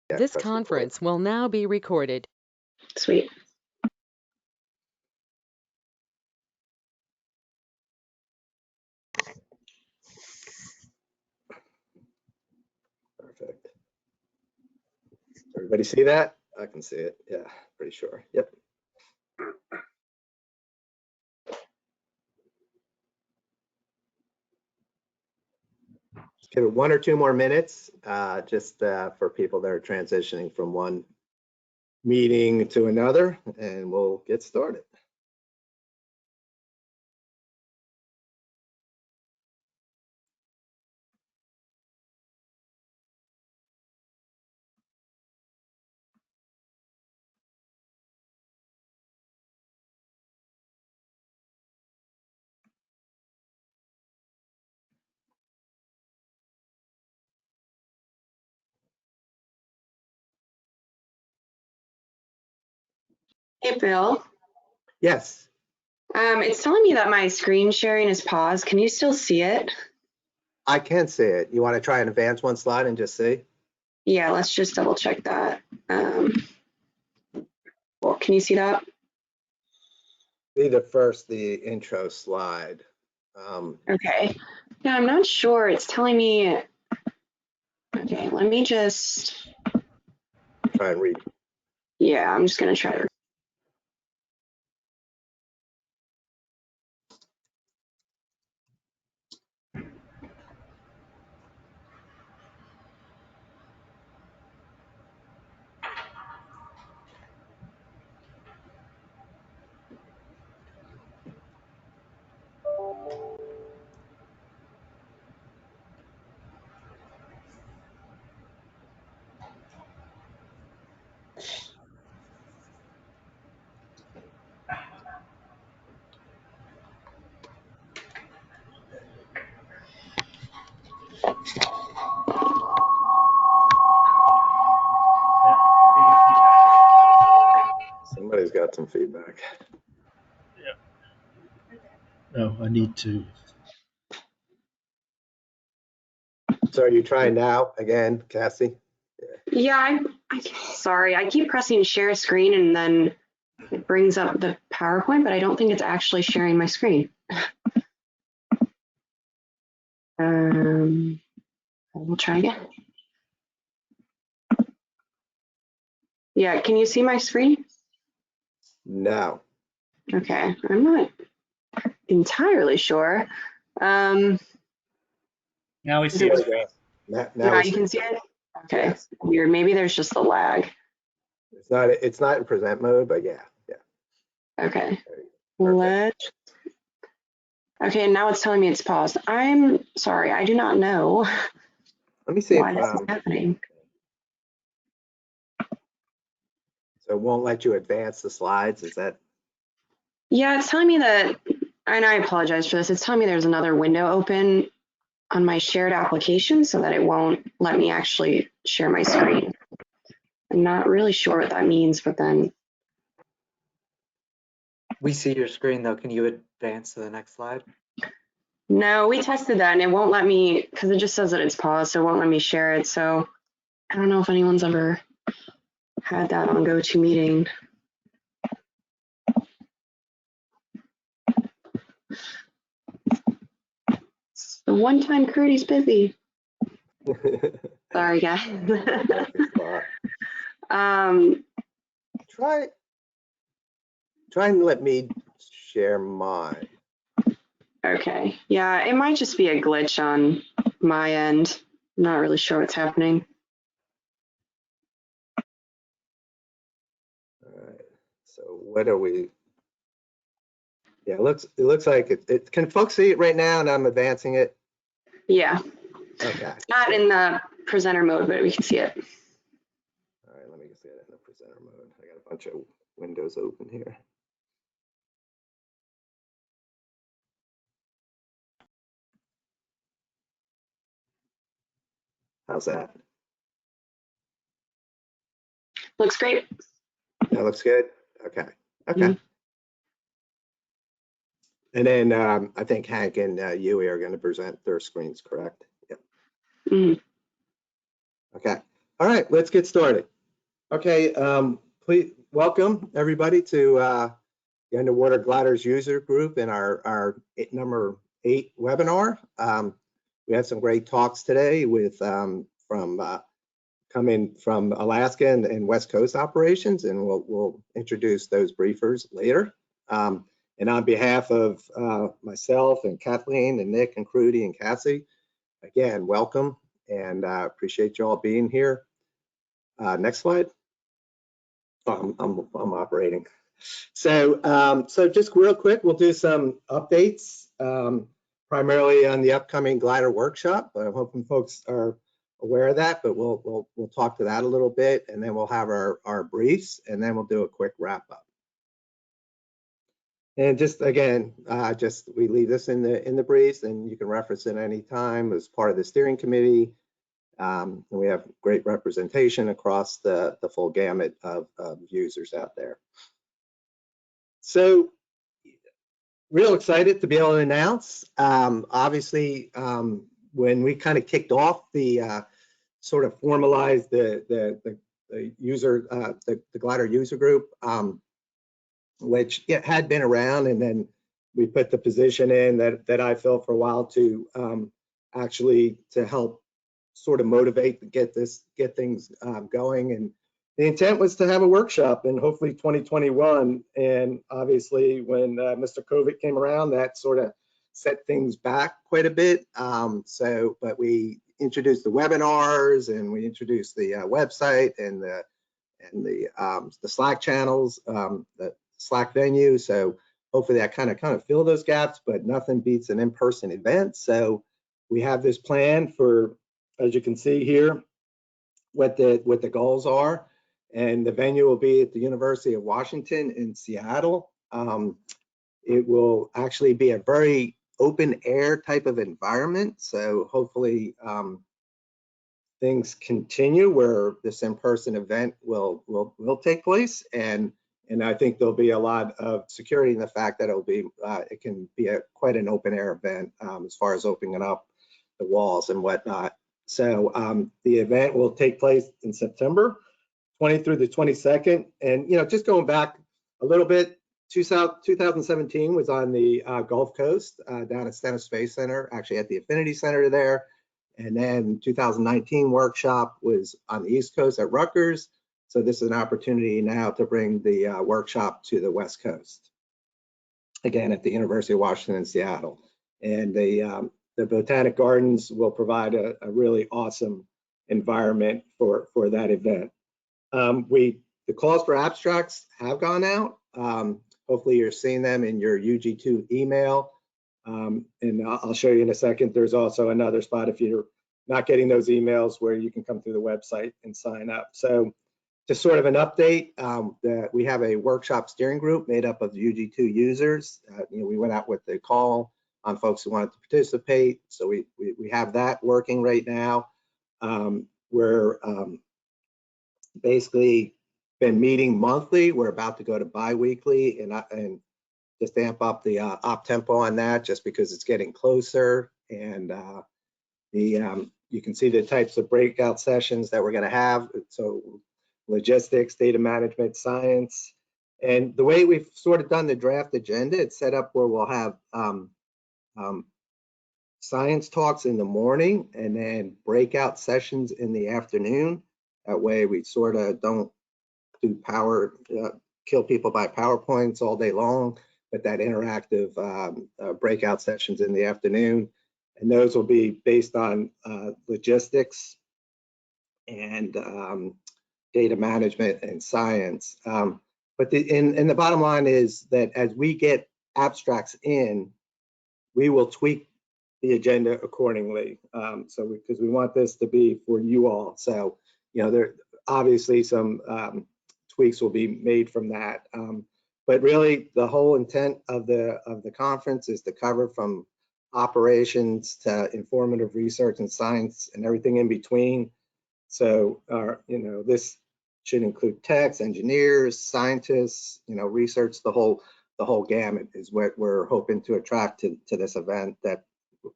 Yeah, This press record. conference will now be recorded. Sweet. Perfect. Everybody see that? I can see it. Yeah, pretty sure. Yep. Give it 1 or 2 more minutes, just for people that are transitioning from one meeting to another, and we'll get started. Hey, Bill. Yes, It's telling me that my screen sharing is paused. Can you still see it? I can see it. You want to try and advance one slide and just see? Yeah, let's just double check that. Well, can you see that? See the intro slide. Okay. Yeah, I'm not sure. It's telling me. Okay, let me just. Try and read. Yeah, I'm just gonna try to. Somebody's got some feedback. No, I need to. So are you trying now again, Cassie? Yeah, sorry. I keep pressing share screen and then it brings up the PowerPoint, but I don't think it's actually sharing my screen. We'll try again. Yeah, can you see my screen? No. Okay, I'm not entirely sure. Now we see it. Now Now you can see it? Okay, Yes. weird. Maybe there's just a lag. It's not in present mode, but yeah. Okay, Perfect. okay, now it's telling me it's paused. I'm sorry, I do not know Let me see why if this is happening. so it won't let you advance the slides. Is that? Yeah, it's telling me that, and I apologize for this, it's telling me there's another window open on my shared application so that it won't let me actually share my screen. I'm not really sure what that means, but then. We see your screen though. Can you advance to the next slide? No, we tested that and it won't let me, because it just says that it's paused, so it won't let me share it. So I don't know if anyone's ever had that on GoToMeeting. The one time Curdy's busy. Sorry, guys. Try and let me share mine. Okay. Yeah, it might just be a glitch on my end. I'm not really sure what's happening. All right. So what are we? Yeah, it looks like it. Can folks see it right now? And I'm advancing it. Yeah. Okay. Not in the presenter mode, but we can see it. All right. Let me just get it in the presenter mode. I got a bunch of windows open here. How's that? Looks great. That looks good. Okay. Okay. Mm-hmm. And then I think Hank and Yui are going to present their screens, correct? Yep. Mm-hmm. Okay. All right, let's get started. Okay, please welcome everybody to the Underwater Gliders User Group in our number 8 webinar. We have some great talks today with coming from Alaska and West Coast operations, and we'll introduce those briefers later. And on behalf of myself and Kathleen and Nick and Crudy and Cassie, again, welcome, and appreciate you all being here. Next slide. I'm operating. So just real quick, we'll do some updates, primarily on the upcoming glider workshop. I'm hoping folks are aware of that, but we'll talk to that a little bit, and then we'll have our briefs, and then we'll do a quick wrap up. And just again, we leave this in the briefs, and you can reference it any time as part of the steering committee. And we have great representation across the full gamut of users out there. So real excited to be able to announce, obviously, when we kind of kicked off the sort of formalized the glider user group, which had been around, and then we put the position in that I filled for a while to actually to help sort of motivate to get things going. And the intent was to have a workshop in hopefully 2021. And obviously when Mr. COVID came around, that sort of set things back quite a bit. But we introduced the webinars, and we introduced the website and the Slack channels, the Slack venue. So hopefully that kind of fill those gaps, but nothing beats an in-person event. So we have this plan for, as you can see here, what the goals are. And the venue will be at the University of Washington in Seattle. It will actually be a very open air type of environment. So hopefully things continue where this in-person event will take place. And I think there'll be a lot of security in the fact that it can be quite an open air event as far as opening up the walls and whatnot. So the event will take place in September 20 through the 22nd. And, just going back a little bit, 2017 was on the Gulf Coast down at Stennis Space Center, actually at the Affinity Center there. And then 2019 workshop was on the East Coast at Rutgers. So this is an opportunity now to bring the workshop to the West Coast, again, at the University of Washington in Seattle. And the Botanic Gardens will provide a really awesome environment for that event. The calls for abstracts have gone out. Hopefully you're seeing them in your UG2 email. And I'll show you in a second. There's also another spot if you're not getting those emails where you can come through the website and sign up. So just sort of an update, we have a workshop steering group made up of UG2 users. We went out with the call on folks who wanted to participate. So we have that working right now. We're basically been meeting monthly. We're about to go to bi-weekly, and just amp up the op tempo on that just because it's getting closer. And you can see the types of breakout sessions that we're going to have. So logistics, data management, science. And the way we've sort of done the draft agenda, it's set up where we'll have science talks in the morning and then breakout sessions in the afternoon. That way we sort of don't do kill people by PowerPoints all day long, but that interactive breakout sessions in the afternoon. And those will be based on logistics and data management and science. But the bottom line is that as we get abstracts in, we will tweak the agenda accordingly. Because we want this to be for you all. So, there obviously some tweaks will be made from that. But really, the whole intent of the conference is to cover from operations to informative research and science and everything in between. So, this should include techs, engineers, scientists, research, the whole gamut is what we're hoping to attract to this event that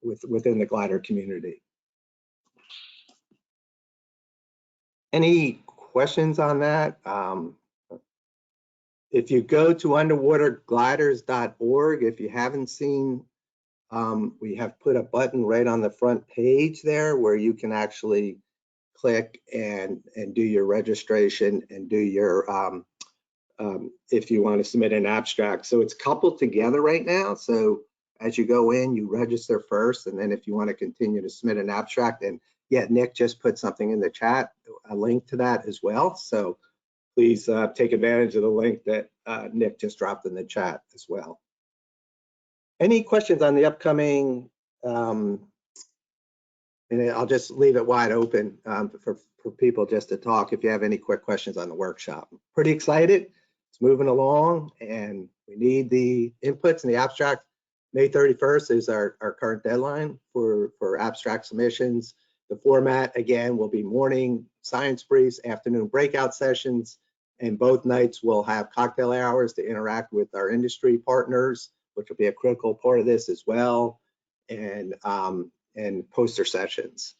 within the glider community. Any questions on that? If you go to underwatergliders.org, if you haven't seen, we have put a button right on the front page there where you can actually click and do your registration and do your, if you want to submit an abstract. So it's coupled together right now. So as you go in, you register first, and then if you want to continue to submit an abstract, and yeah, Nick just put something in the chat, a link to that as well. So please take advantage of the link that Nick just dropped in the chat as well. Any questions on the upcoming, and I'll just leave it wide open for people just to talk if you have any quick questions on the workshop. I'm pretty excited. It's moving along, and we need the inputs and the abstract. May 31st is our current deadline for abstract submissions. The format, again, will be morning science briefs, afternoon breakout sessions, and both nights will have cocktail hours to interact with our industry partners, which will be a critical part of this as well, and poster sessions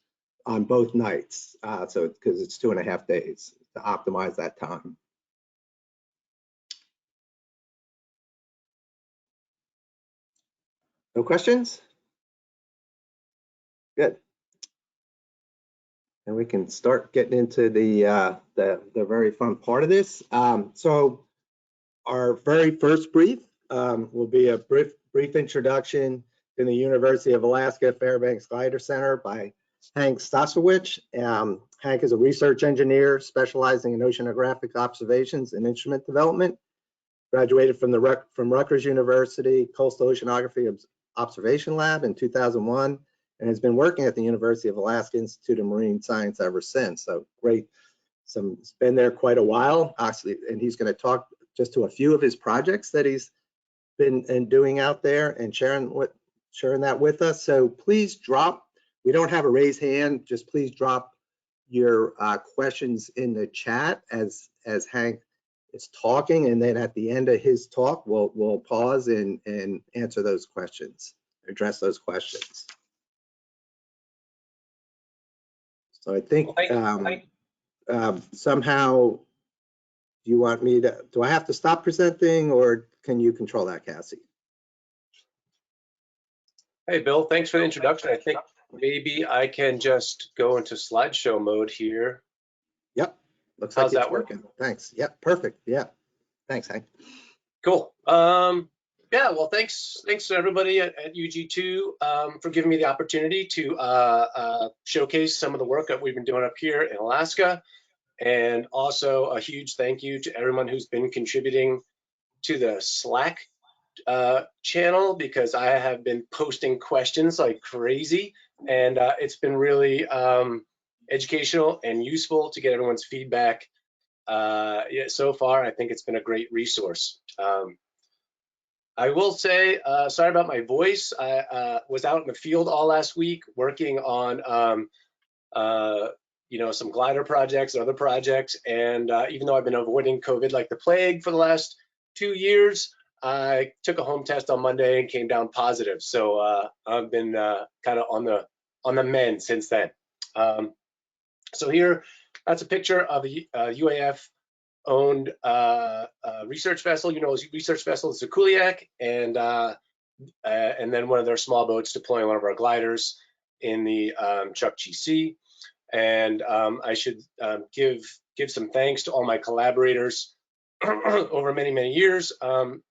on both nights. So because it's 2.5 days to optimize that time. No questions? Good. And we can start getting into the very fun part of this. So our very first brief will be a brief introduction to the University of Alaska Fairbanks Glider Center by Hank Statscewich. Hank is a research engineer specializing in oceanographic observations and instrument development. Graduated from Rutgers University Coastal Oceanography Observation Lab in 2001, and has been working at the University of Alaska Institute of Marine Science ever since. So great, it's been there quite a while, actually, and he's going to talk just to a few of his projects that he's been doing out there and sharing that with us. So please drop, we don't have a raised hand, just please drop your questions in the chat as Hank is talking, and then at the end of his talk, we'll pause and answer those questions, address those questions. So I think somehow, do you want me to, do I have to stop presenting, or can you control that, Cassie? Hey, Bill, thanks for the introduction. I think maybe I can just go into slideshow mode here. Yep, looks How's like it's that working. Thanks. Yep, perfect. Yeah, thanks, Hank. Cool. Yeah, well, thanks to everybody at UG2 for giving me the opportunity to showcase some of the work that we've been doing up here in Alaska. And also a huge thank you to everyone who's been contributing to the Slack channel, because I have been posting questions like crazy, and it's been really educational and useful to get everyone's feedback. Yeah, so far, I think it's been a great resource. I will say, sorry about my voice. I was out in the field all last week working on some glider projects and other projects, and even though I've been avoiding COVID like the plague for the last 2 years, I took a home test on Monday and came down positive. So I've been kind of on the mend since then. So here, that's a picture of a UAF-owned research vessel. Research vessel is a Kuliak, and then one of their small boats deploying one of our gliders in the Chukchi Sea. And I should give some thanks to all my collaborators over many years.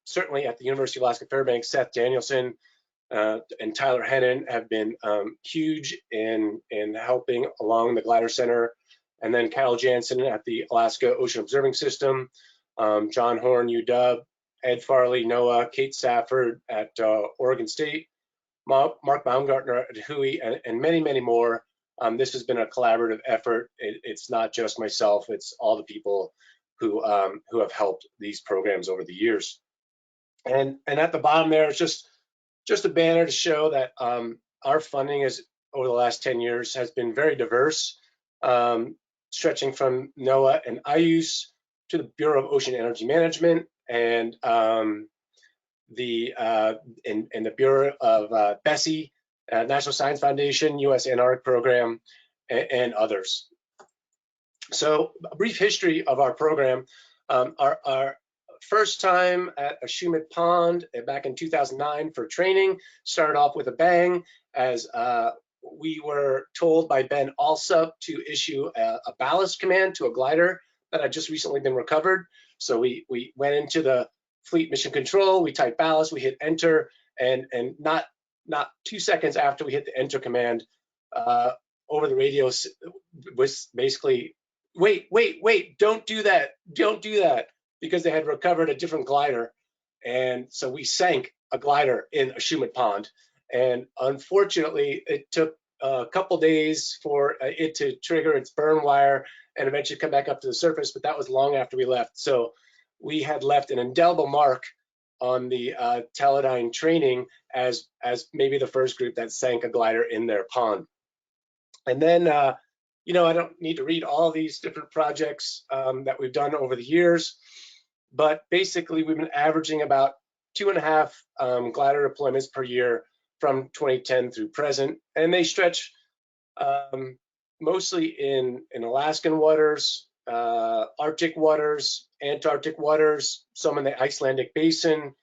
Certainly at the University of Alaska Fairbanks, Seth Danielson and Tyler Hennon have been huge in helping along the Glider Center. And then Kyle Jansen at the Alaska Ocean Observing System, John Horn, UW, Ed Farley, NOAA, Kate Safford at Oregon State, Mark Baumgartner at Hui, and many more. This has been a collaborative effort. It's not just myself, it's all the people who have helped these programs over the years. And at the bottom there is just a banner to show that our funding is, over the last 10 years, has been very diverse, stretching from NOAA and IUCE to the Bureau of Ocean Energy Management and the Bureau of BESI, National Science Foundation, U.S. Antarctic Program, and others. So a brief history of our program. Our first time at Ashumet Pond back in 2009 for training started off with a bang, as we were told by Ben Alsup to issue a ballast command to a glider that had just recently been recovered. So we went into the fleet mission control, we typed ballast, we hit enter, and not 2 seconds after we hit the enter command, over the radio was basically, wait, don't do that, because they had recovered a different glider. And so we sank a glider in Ashumet Pond. And unfortunately, it took a couple days for it to trigger its burn wire and eventually come back up to the surface, but that was long after we left. So we had left an indelible mark on the Teledyne training as maybe the first group that sank a glider in their pond. And then, you know, I don't need to read all these different projects that we've done over the years, but basically we've been averaging about 2.5 glider deployments per year from 2010 through present, and they stretch mostly in Alaskan waters, Arctic waters, Antarctic waters, some in the Icelandic basin,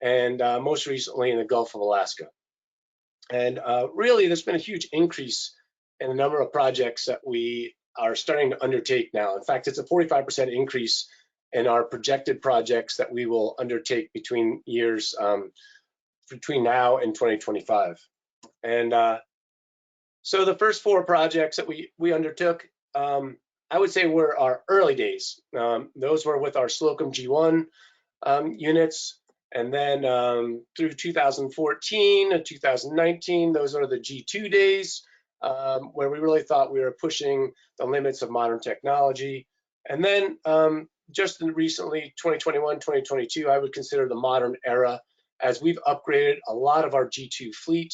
and most recently in the Gulf of Alaska. And really, there's been a huge increase in the number of projects that we are starting to undertake now. In fact, it's a 45% increase in our projected projects that we will undertake between years, between now and 2025. And so the first 4 projects that we undertook, I would say were our early days. Those were with our Slocum G1 units. And then through 2014 and 2019, those are the G2 days, where we really thought we were pushing the limits of modern technology. And then just recently, 2021, 2022, I would consider the modern era, as we've upgraded a lot of our G2 fleet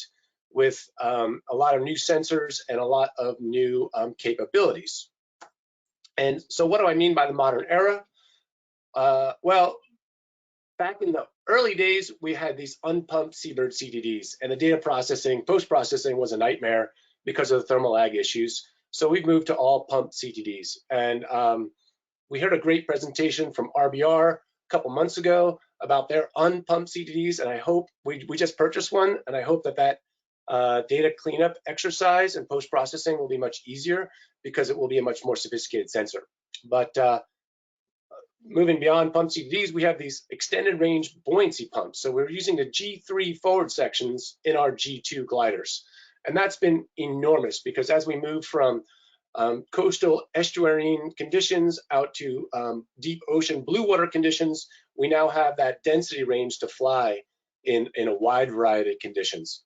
with a lot of new sensors and a lot of new capabilities. And so what do I mean by the modern era? Well, back in the early days, we had these unpumped Seabird CDDs, and the data processing, post-processing was a nightmare because of the thermal lag issues. So we've moved to all pumped CTDs. And we heard a great presentation from RBR a couple months ago about their unpumped CTDs, and I hope we just purchased one, and I hope that data cleanup exercise and post-processing will be much easier because it will be a much more sophisticated sensor. But moving beyond pump CTDs, we have these extended range buoyancy pumps. So we're using the G3 forward sections in our G2 gliders. And that's been enormous, because as we move from coastal estuarine conditions out to deep ocean blue water conditions, we now have that density range to fly in a wide variety of conditions.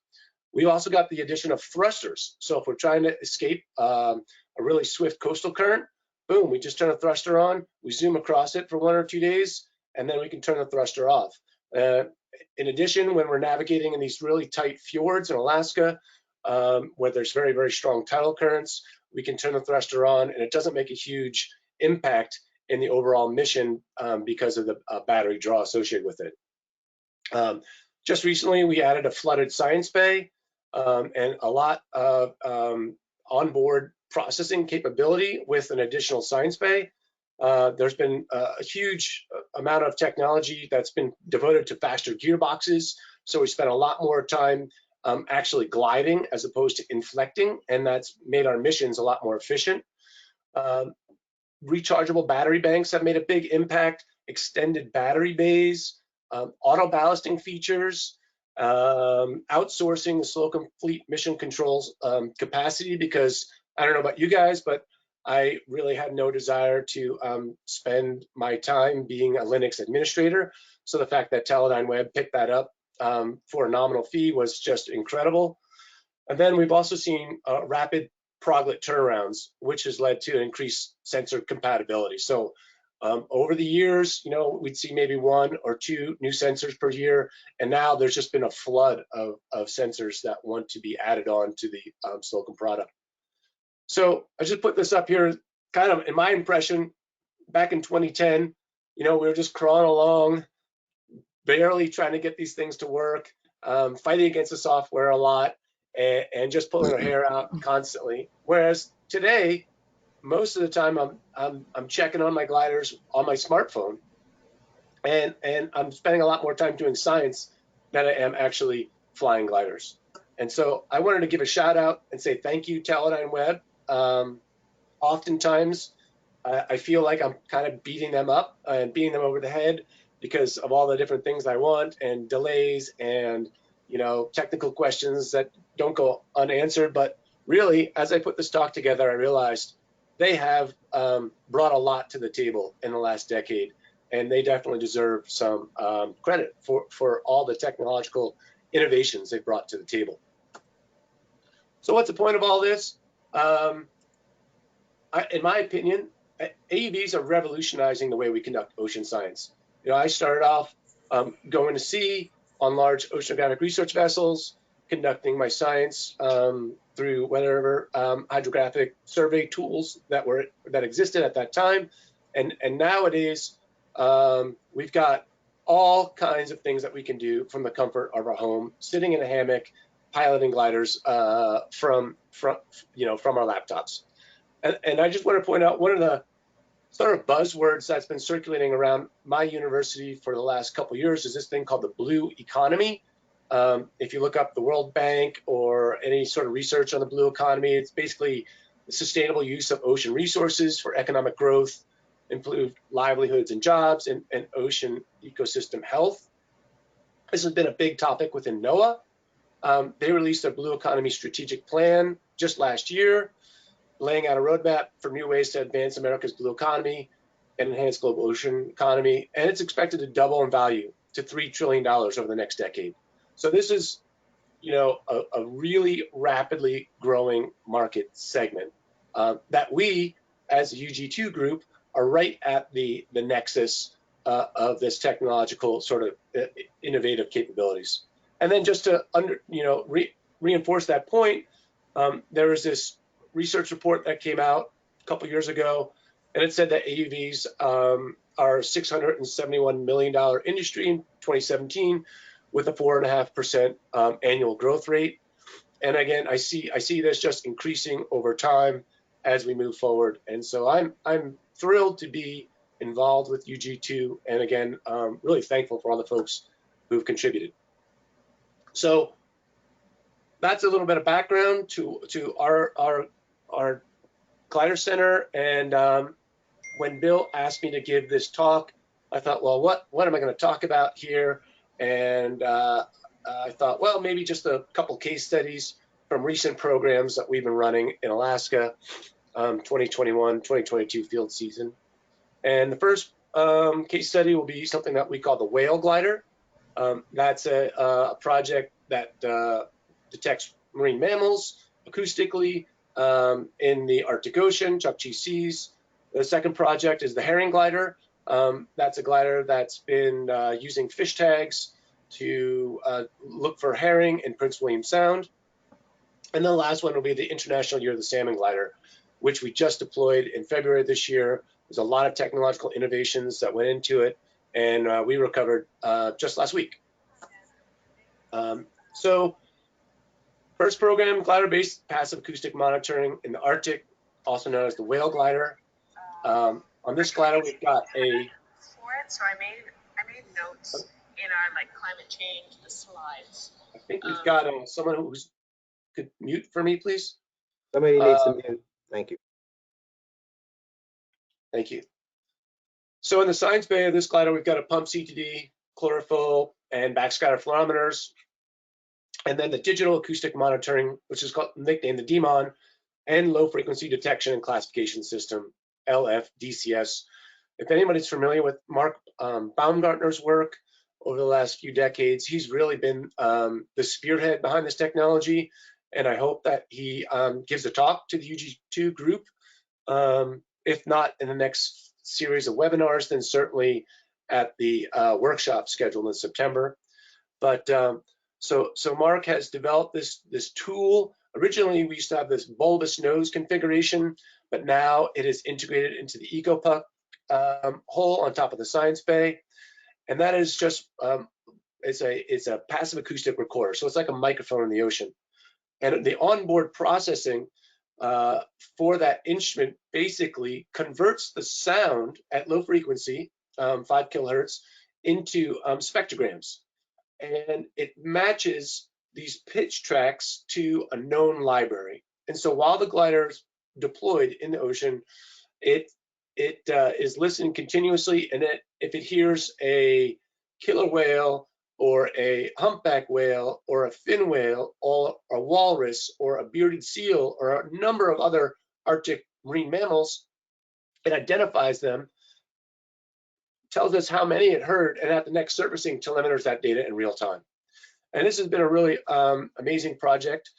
We've also got the addition of thrusters. So if we're trying to escape a really swift coastal current, boom, we just turn a thruster on, we zoom across it for 1 or 2 days, and then we can turn the thruster off. In addition, when we're navigating in these really tight fjords in Alaska, where there's very, very strong tidal currents, we can turn the thruster on, and it doesn't make a huge impact in the overall mission because of the battery draw associated with it. Just recently, we added a flooded science bay and a lot of onboard processing capability with an additional science bay. There's been a huge amount of technology that's been devoted to faster gearboxes. So we spent a lot more time actually gliding as opposed to inflecting, and that's made our missions a lot more efficient. Rechargeable battery banks have made a big impact, extended battery bays, auto ballasting features, outsourcing the Slocum Fleet mission controls capacity, because I don't know about you guys, but I really had no desire to spend my time being a Linux administrator. So the fact that Teledyne Web picked that up for a nominal fee was just incredible. And then we've also seen rapid proglet turnarounds, which has led to increased sensor compatibility. So over the years, you know, we'd see maybe 1 or 2 new sensors per year, and now there's just been a flood of sensors that want to be added on to the Slocum product. So I just put this up here, kind of in my impression, back in 2010, you know, we were just crawling along, barely trying to get these things to work, fighting against the software a lot, and just pulling our hair out constantly. Whereas today, most of the time I'm checking on my gliders on my smartphone, and I'm spending a lot more time doing science than I am actually flying gliders. And so I wanted to give a shout out and say thank you, Teledyne Web. Oftentimes I feel like I'm kind of beating them up and beating them over the head because of all the different things I want and delays and, you know, technical questions that don't go unanswered. But really, as I put this talk together, I realized they have brought a lot to the table in the last decade, and they definitely deserve some credit for all the technological innovations they brought to the table. So what's the point of all this? In my opinion, AUVs are revolutionizing the way we conduct ocean science. You know, I started off going to sea on large oceanographic research vessels, conducting my science through whatever hydrographic survey tools that existed at that time, and nowadays we've got all kinds of things that we can do from the comfort of our home, sitting in a hammock, piloting gliders from our laptops. And I just want to point out one of the sort of buzzwords that's been circulating around my university for the last couple of years is this thing called the blue economy. If you look up the World Bank or any sort of research on the blue economy, it's basically the sustainable use of ocean resources for economic growth, improved livelihoods and jobs, and ocean ecosystem health. This has been a big topic within NOAA. They released their blue economy strategic plan just last year, laying out a roadmap for new ways to advance America's blue economy and enhance global ocean economy. And it's expected to double in value to $3 trillion over the next decade. So this is, you know, a really rapidly growing market segment that we, as a UG2 group, are right at the nexus of this technological sort of innovative capabilities. And then just to reinforce that point, there was this research report that came out a couple years ago, and it said that AUVs are $671 million industry in 2017 with a 4.5% annual growth rate. And again, I see this just increasing over time as we move forward. And so I'm thrilled to be involved with UG2, and again, really thankful for all the folks who've contributed. So that's a little bit of background to our glider center. And when Bill asked me to give this talk, I thought, well, what am I going to talk about here? And I thought, well, maybe just a couple case studies from recent programs that we've been running in Alaska, 2021, 2022 field season. And the first case study will be something that we call the whale glider. That's a project that detects marine mammals acoustically in the Arctic Ocean, Chukchi Seas. The second project is the herring glider. That's a glider that's been using fish tags to look for herring in Prince William Sound. And the last one will be the International Year of the Salmon glider, which we just deployed in February this year. There's a lot of technological innovations that went into it, and we recovered just last week. So first program, glider-based passive acoustic monitoring in the Arctic, also known as the whale glider. On this glider, we've got a... So I made notes in our climate change, the slides. I think we've got someone who's could mute for me, please. Somebody needs to mute. Thank you. Thank you. So in the science bay of this glider, we've got a pump CTD, chlorophyll, and backscatter fluorometers. And then the digital acoustic monitoring, which is nicknamed the DMON, and low frequency detection and classification system, LFDCS. If anybody's familiar with Mark Baumgartner's work over the last few decades, he's really been the spearhead behind this technology. And I hope that he gives a talk to the UG2 group. If not in the next series of webinars, then certainly at the workshop scheduled in September. But so Mark has developed this tool. Originally, we used to have this bulbous nose configuration, but now it is integrated into the EcoPuck hole on top of the science bay, and that is just it's a passive acoustic recorder. So it's like a microphone in the ocean, and the onboard processing for that instrument basically converts the sound at low frequency, 5 kilohertz, into spectrograms. And it matches these pitch tracks to a known library. And so while the glider is deployed in the ocean, it is listening continuously, and if it hears a killer whale or a humpback whale or a fin whale or a walrus or a bearded seal or a number of other Arctic marine mammals, it identifies them, tells us how many it heard, and at the next surfacing telemeters that data in real time. And this has been a really amazing project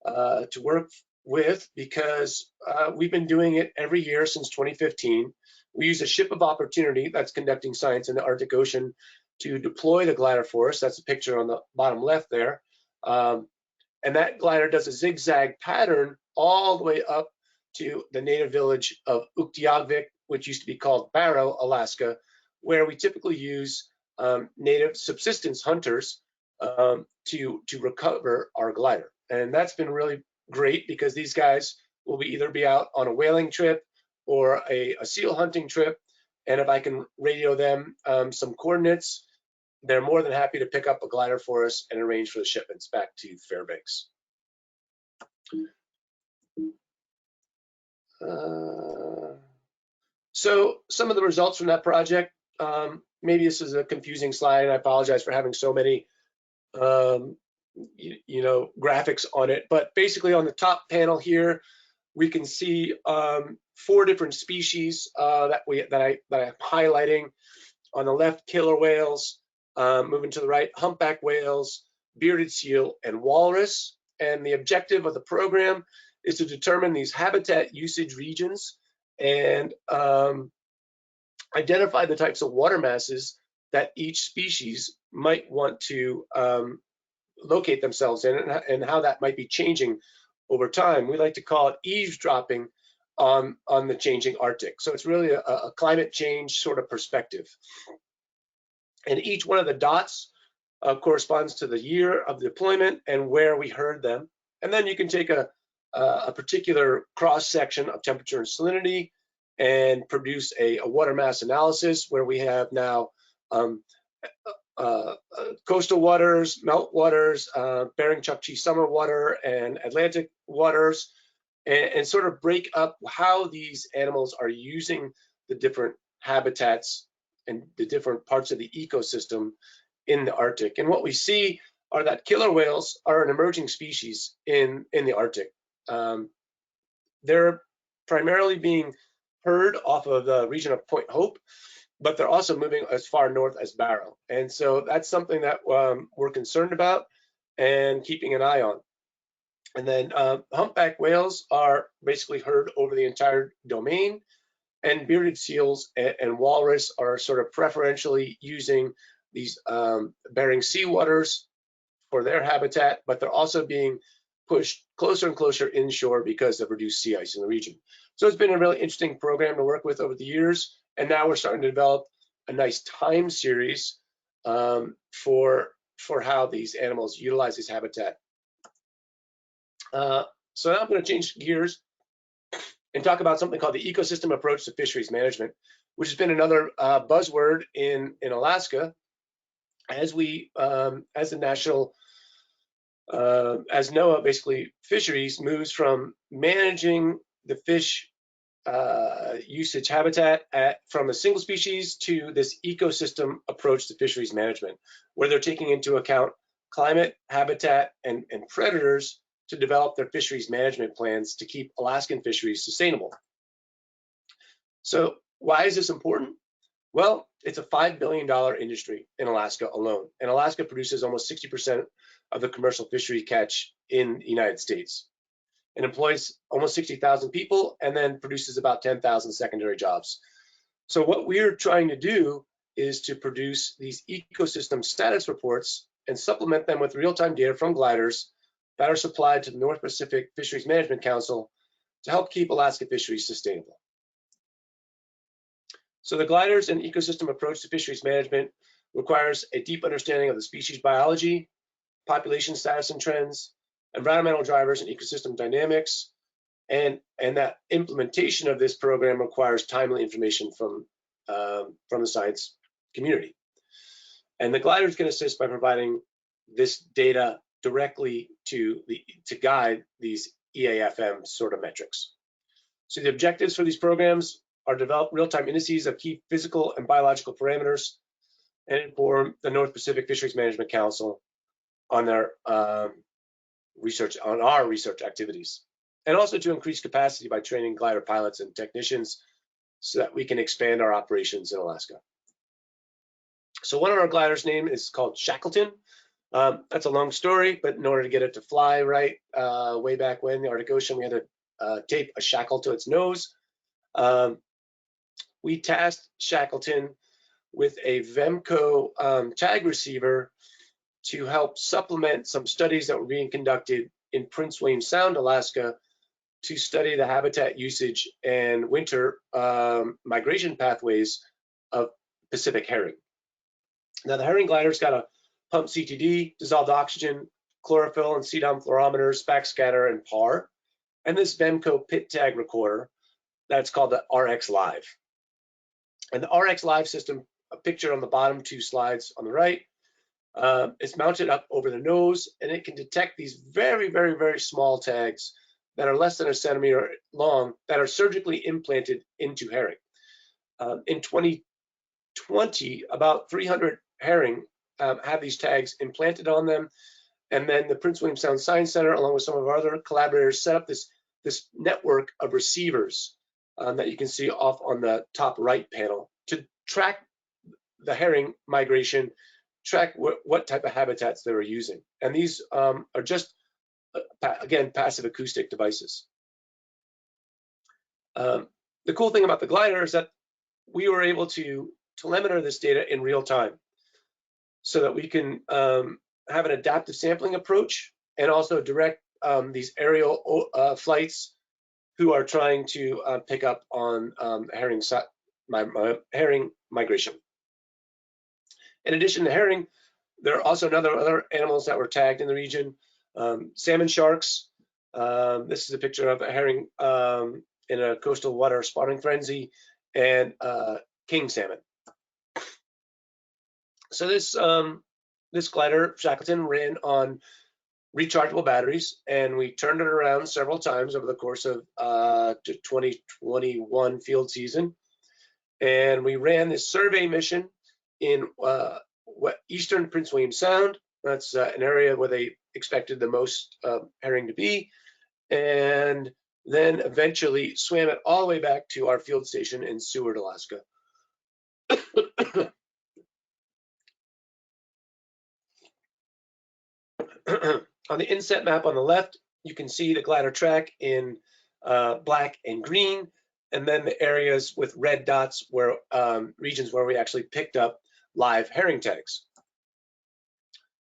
to work with, because we've been doing it every year since 2015. We use a ship of opportunity that's conducting science in the Arctic Ocean to deploy the glider for us. That's a picture on the bottom left there. And that glider does a zigzag pattern all the way up to the native village of Uktiagvik, which used to be called Barrow, Alaska, where we typically use native subsistence hunters to recover our glider. And that's been really great, because these guys will either be out on a whaling trip or a seal hunting trip. And if I can radio them some coordinates, they're more than happy to pick up a glider for us and arrange for the shipments back to Fairbanks. So some of the results from that project, maybe this is a confusing slide, and I apologize for having so many graphics on it, but basically on the top panel here, we can see 4 different species that I'm highlighting. On the left, killer whales. Moving to the right, humpback whales, bearded seal, and walrus. And the objective of the program is to determine these habitat usage regions and identify the types of water masses that each species might want to locate themselves in, and how that might be changing over time. We like to call it eavesdropping on the changing Arctic. So it's really a climate change sort of perspective. And each one of the dots corresponds to the year of deployment and where we heard them. And then you can take a particular cross section of temperature and salinity and produce a water mass analysis, where we have now coastal waters, meltwaters, Bering Chukchi summer water, and Atlantic waters, and sort of break up how these animals are using the different habitats and the different parts of the ecosystem in the Arctic. And what we see are that killer whales are an emerging species in the Arctic. They're primarily being heard off of the region of Point Hope, but they're also moving as far north as Barrow. And so that's something that we're concerned about and keeping an eye on. And then humpback whales are basically heard over the entire domain, and bearded seals and walrus are sort of preferentially using these Bering Sea waters for their habitat, but they're also being pushed closer and closer inshore because of reduced sea ice in the region. So it's been a really interesting program to work with over the years, and now we're starting to develop a nice time series for how these animals utilize this habitat. So now I'm going to change gears and talk about something called the ecosystem approach to fisheries management, which has been another buzzword in Alaska, as we, as the national, as NOAA, basically fisheries moves from managing the fish usage habitat from a single species to this ecosystem approach to fisheries management, where they're taking into account climate, habitat, and predators to develop their fisheries management plans to keep Alaskan fisheries sustainable. So why is this important? Well, it's a $5 billion industry in Alaska alone, and Alaska produces almost 60% of the commercial fishery catch in the United States. It employs almost 60,000 people and then produces about 10,000 secondary jobs. So what we're trying to do is to produce these ecosystem status reports and supplement them with real-time data from gliders that are supplied to the North Pacific Fisheries Management Council to help keep Alaska fisheries sustainable. So the gliders and ecosystem approach to fisheries management requires a deep understanding of the species biology, population status and trends, environmental drivers and ecosystem dynamics, And that implementation of this program requires timely information from the science community. And the glider is going to assist by providing this data directly to guide these EAFM sort of metrics. So the objectives for these programs are develop real-time indices of key physical and biological parameters and inform the North Pacific Fisheries Management Council on their our research activities, and also to increase capacity by training glider pilots and technicians so that we can expand our operations in Alaska. So one of our gliders' name is called Shackleton. That's a long story, but in order to get it to fly right, way back when, the Arctic Ocean, we had to tape a shackle to its nose. We tasked Shackleton with a Vemco tag receiver to help supplement some studies that were being conducted in Prince William Sound, Alaska, to study the habitat usage and winter migration pathways of Pacific herring. Now, the herring glider's got a pump CTD, dissolved oxygen, chlorophyll and CDOM fluorometers, backscatter, and PAR, and this Vemco pit tag recorder that's called the RX Live. And the RX Live system, a picture on the bottom two slides on the right, it's mounted up over the nose, and it can detect these very, very, very small tags that are less than a centimeter long that are surgically implanted into herring. In 2020, about 300 herring have these tags implanted on them, and then the Prince William Sound Science Center, along with some of our other collaborators, set up this network of receivers that you can see off on the top right panel to track the herring migration, track what type of habitats they were using. And these are just, again, passive acoustic devices. The cool thing about the glider is that we were able to telemeter this data in real time so that we can have an adaptive sampling approach and also direct these aerial flights who are trying to pick up on herring migration. In addition to herring, there are also other animals that were tagged in the region. Salmon sharks. This is a picture of a herring in a coastal water spawning frenzy, and king salmon. So this glider, Shackleton, ran on rechargeable batteries, and we turned it around several times over the course of 2021 field season. And we ran this survey mission in eastern Prince William Sound. That's an area where they expected the most herring to be, and then eventually swam it all the way back to our field station in Seward, Alaska. On the inset map on the left, you can see the glider track in black and green, and then the areas with red dots where regions where we actually picked up live herring tags.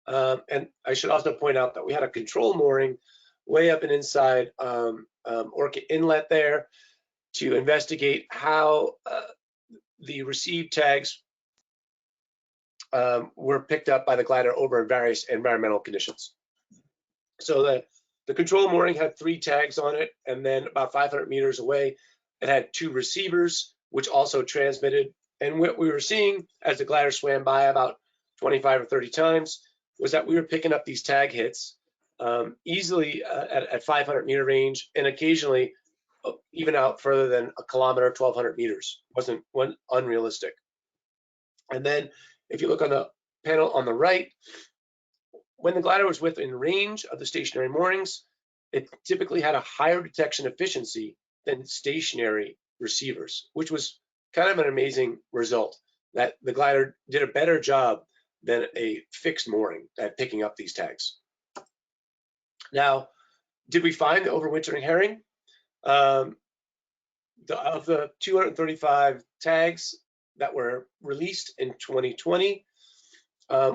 And I should also point out that we had a control mooring way up and inside Orchid Inlet there to investigate how the received tags were picked up by the glider over various environmental conditions. So the control mooring had 3 tags on it, and then about 500 meters away, it had 2 receivers, which also transmitted. And what we were seeing as the glider swam by about 25 or 30 times was that we were picking up these tag hits easily at 500 meter range, and occasionally even out further than a kilometer, 1,200 meters. Wasn't unrealistic. And then if you look on the panel on the right, when the glider was within range of the stationary moorings, it typically had a higher detection efficiency than stationary receivers, which was kind of an amazing result, that the glider did a better job than a fixed mooring at picking up these tags. Now, did we find the overwintering herring? Of the 235 tags that were released in 2020,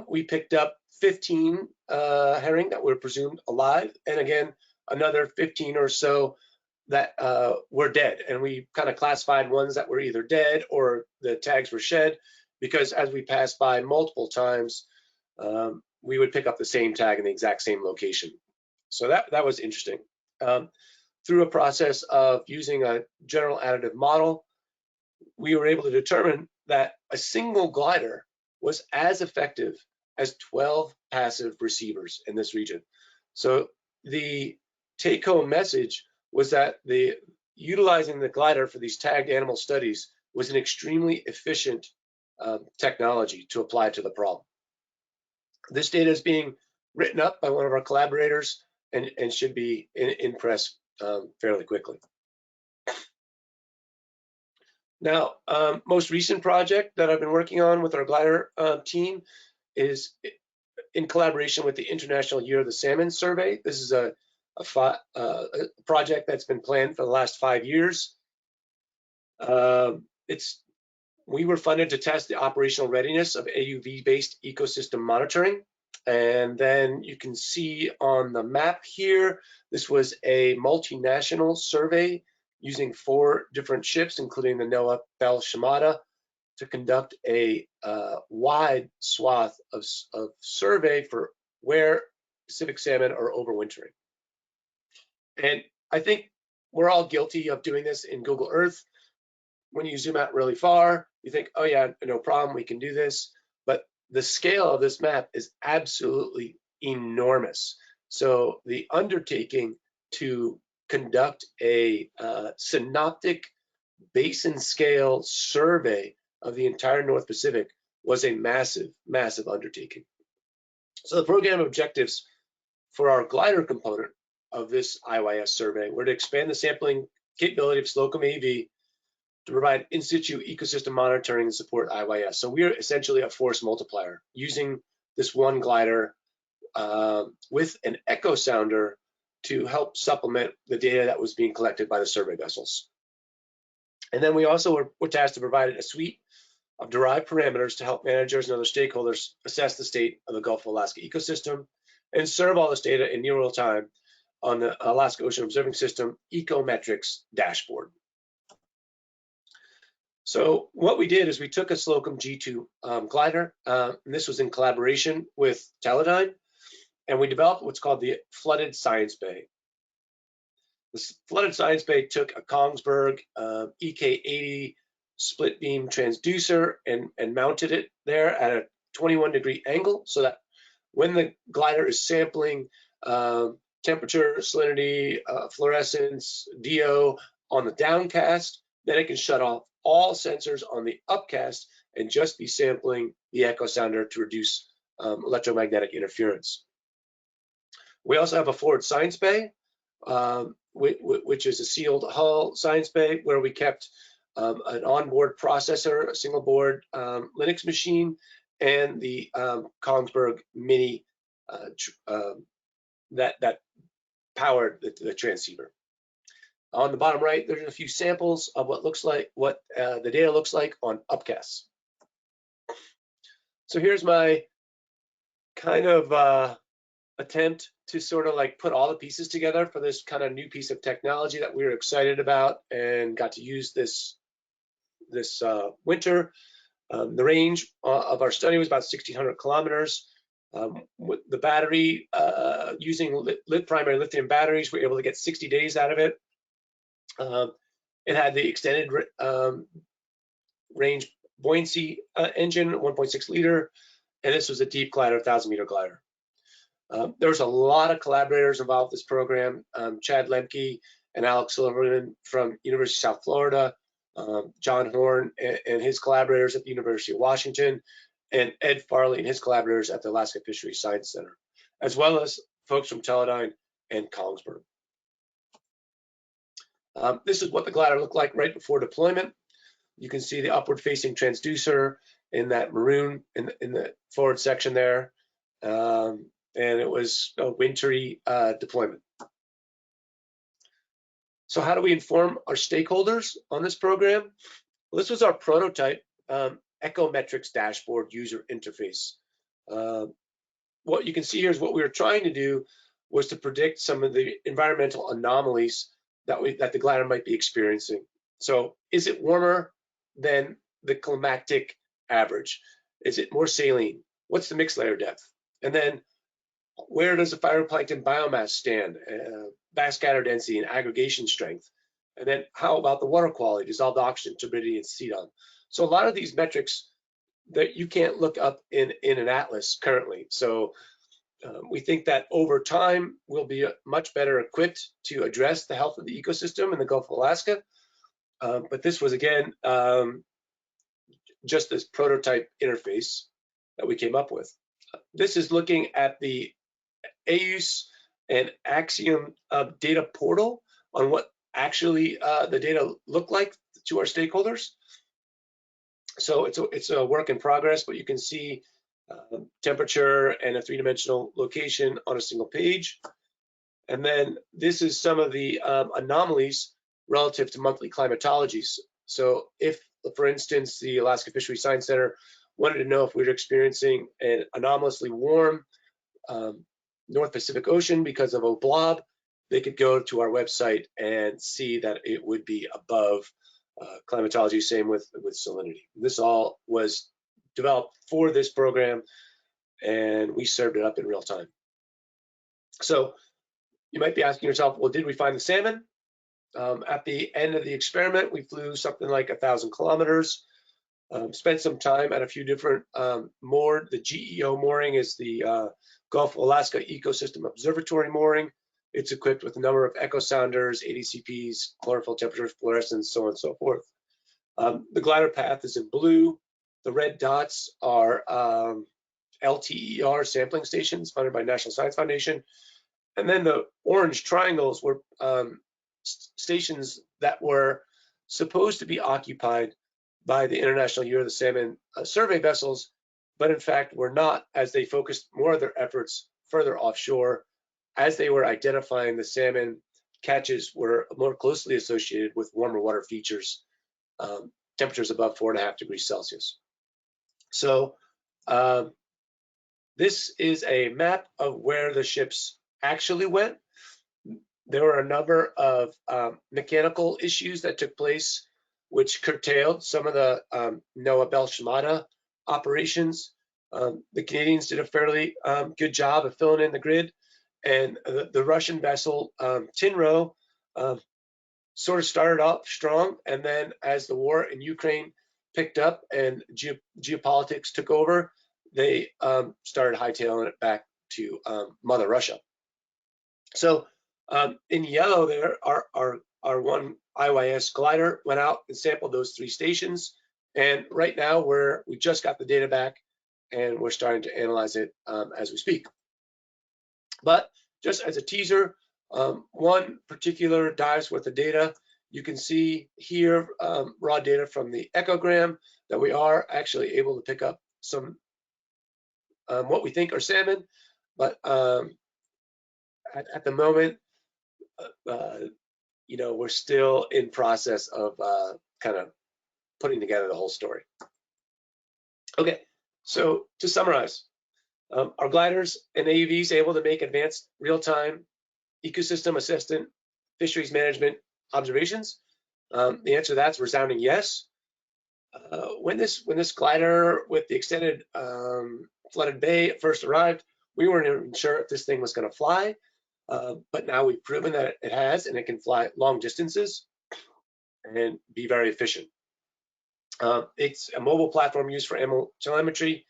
we picked up 15 herring that were presumed alive, and again, another 15 or so that were dead. And we kind of classified ones that were either dead or the tags were shed, because as we passed by multiple times, we would pick up the same tag in the exact same location. So that was interesting. through a process of using a general additive model, we were able to determine that a single glider was as effective as 12 passive receivers in this region. So the take-home message was that utilizing the glider for these tagged animal studies was an extremely efficient technology to apply to the problem. This data is being written up by one of our collaborators and should be in press fairly quickly. Now, most recent project that I've been working on with our glider team is in collaboration with the International Year of the Salmon Survey. This is a project that's been planned for the last 5 years. We were funded to test the operational readiness of AUV-based ecosystem monitoring. And then you can see on the map here, this was a multinational survey using 4 different ships, including the NOAA Bell Shimada, to conduct a wide swath of survey for where Pacific salmon are overwintering. And I think we're all guilty of doing this in Google Earth. When you zoom out really far, you think, oh yeah, no problem, we can do this. But the scale of this map is absolutely enormous. So the undertaking to conduct a synoptic basin scale survey of the entire North Pacific was a massive, massive undertaking. So the program objectives for our glider component of this IYS survey were to expand the sampling capability of Slocum AV to provide in situ ecosystem monitoring and support IYS. So we're essentially a force multiplier using this one glider with an echo sounder to help supplement the data that was being collected by the survey vessels. And then we also were tasked to provide a suite of derived parameters to help managers and other stakeholders assess the state of the Gulf of Alaska ecosystem and serve all this data in near real time on the Alaska Ocean Observing System Ecometrics dashboard. So what we did is we took a Slocum G2 glider, and this was in collaboration with Teledyne, and we developed what's called the Flooded Science Bay. The Flooded Science Bay took a Kongsberg EK80 split beam transducer and mounted it there at a 21-degree angle so that when the glider is sampling temperature, salinity, fluorescence, DO on the downcast, then it can shut off all sensors on the upcast and just be sampling the echo sounder to reduce electromagnetic interference. We also have a forward science bay, which is a sealed hull science bay where we kept an onboard processor, a single board Linux machine, and the Kongsberg Mini that powered the transceiver. On the bottom right, there's a few samples of what the data looks like on upcasts. So here's my kind of attempt to sort of like put all the pieces together for this kind of new piece of technology that we were excited about and got to use this winter. The range of our study was about 1,600 kilometers. With the battery, using primary lithium batteries, we were able to get 60 days out of it. It had the extended range buoyancy engine, 1.6 liter, and this was a deep glider, 1,000-meter glider. There was a lot of collaborators involved in this program. Chad Lemke and Alex Silverman from University of South Florida, John Horn and his collaborators at the University of Washington, and Ed Farley and his collaborators at the Alaska Fisheries Science Center, as well as folks from Teledyne and Kongsberg. This is what the glider looked like right before deployment. You can see the upward-facing transducer in that maroon in the forward section there, and it was a wintry deployment. So how do we inform our stakeholders on this program? Well, this was our prototype Ecometrics dashboard user interface. What you can see here is what we were trying to do was to predict some of the environmental anomalies that the glider might be experiencing. So is it warmer than the climactic average? Is it more saline? What's the mixed layer depth? And then Where does the phytoplankton biomass stand? Backscatter density and aggregation strength. And then how about the water quality, dissolved oxygen, turbidity, and CDOM? So a lot of these metrics that you can't look up in an atlas currently. So we think that over time, we'll be much better equipped to address the health of the ecosystem in the Gulf of Alaska. But this was, again, just this prototype interface that we came up with. This is looking at the AUSE and Axiom data portal on what actually the data look like to our stakeholders. So it's a work in progress, but you can see temperature and a three-dimensional location on a single page. And then this is some of the anomalies relative to monthly climatologies. So if, for instance, the Alaska Fisheries Science Center wanted to know if we were experiencing an anomalously warm North Pacific Ocean because of a blob, they could go to our website and see that it would be above climatology, same with salinity. This all was developed for this program, and we served it up in real time. So you might be asking yourself, well, did we find the salmon? At the end of the experiment, we flew something like 1,000 kilometers, spent some time at a few different moored. The GEO mooring is the Gulf of Alaska Ecosystem Observatory mooring. It's equipped with a number of echo sounders, ADCPs, chlorophyll temperatures, fluorescence, so on and so forth. The glider path is in blue. The red dots are LTER sampling stations funded by National Science Foundation. And then the orange triangles were stations that were supposed to be occupied by the International Year of the Salmon survey vessels, but in fact were not, as they focused more of their efforts further offshore, as they were identifying the salmon catches were more closely associated with warmer water features, temperatures above 4.5 degrees Celsius. So this is a map of where the ships actually went. There were a number of mechanical issues that took place, which curtailed some of the NOAA Bell Shmata operations. The Canadians did a fairly good job of filling in the grid, and the Russian vessel Tinro sort of started off strong, and then as the war in Ukraine picked up and geopolitics took over, they started hightailing it back to Mother Russia. So in yellow there, our one IYS glider went out and sampled those 3 stations, and right now we just got the data back, and we're starting to analyze it as we speak. But just as a teaser, one particular dive's worth of data, you can see here raw data from the echogram that we are actually able to pick up some what we think are salmon, but at the moment, you know, we're still in process of kind of putting together the whole story. Okay, so to summarize, are gliders and AUVs able to make advanced real-time ecosystem assistant fisheries management observations? The answer to that's resounding yes. When this glider with the extended flooded bay first arrived, we weren't even sure if this thing was going to fly, but now we've proven that it has, and it can fly long distances and be very efficient. It's a mobile platform used for animal telemetry,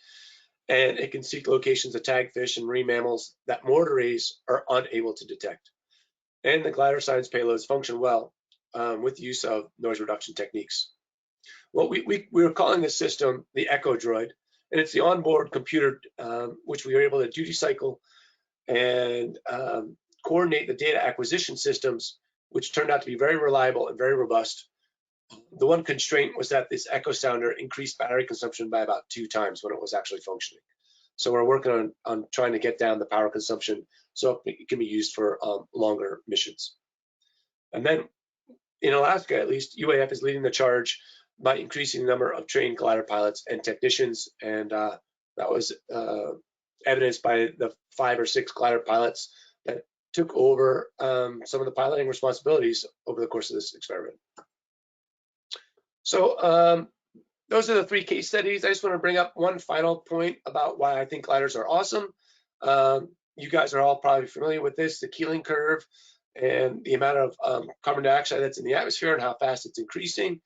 and it can seek locations of tagged fish and marine mammals that moored arrays are unable to detect. And the glider science payloads function well with the use of noise reduction techniques. Well, we were calling this system the Echo Droid, and it's the onboard computer which we were able to duty cycle and coordinate the data acquisition systems, which turned out to be very reliable and very robust. The one constraint was that this echo sounder increased battery consumption by about 2 times when it was actually functioning. So we're working on trying to get down the power consumption so it can be used for longer missions. And then in Alaska, at least, UAF is leading the charge by increasing the number of trained glider pilots and technicians, and that was evidenced by the 5 or 6 glider pilots that took over some of the piloting responsibilities over the course of this experiment. So those are the 3 case studies. I just want to bring up one final point about why I think gliders are awesome. you guys are all probably familiar with this, the Keeling curve and the amount of carbon dioxide that's in the atmosphere and how fast it's increasing.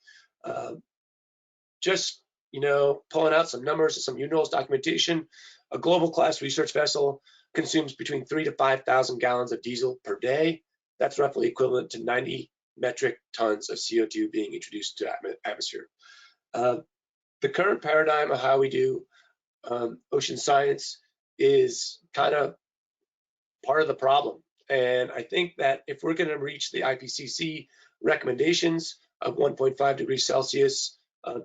Just, pulling out some numbers and some UNOS documentation, a global class research vessel consumes between 3,000 to 5,000 gallons of diesel per day. That's roughly equivalent to 90 metric tons of CO2 being introduced to the atmosphere. The current paradigm of how we do ocean science is kind of part of the problem. And I think that if we're going to reach the IPCC recommendations of 1.5 degrees Celsius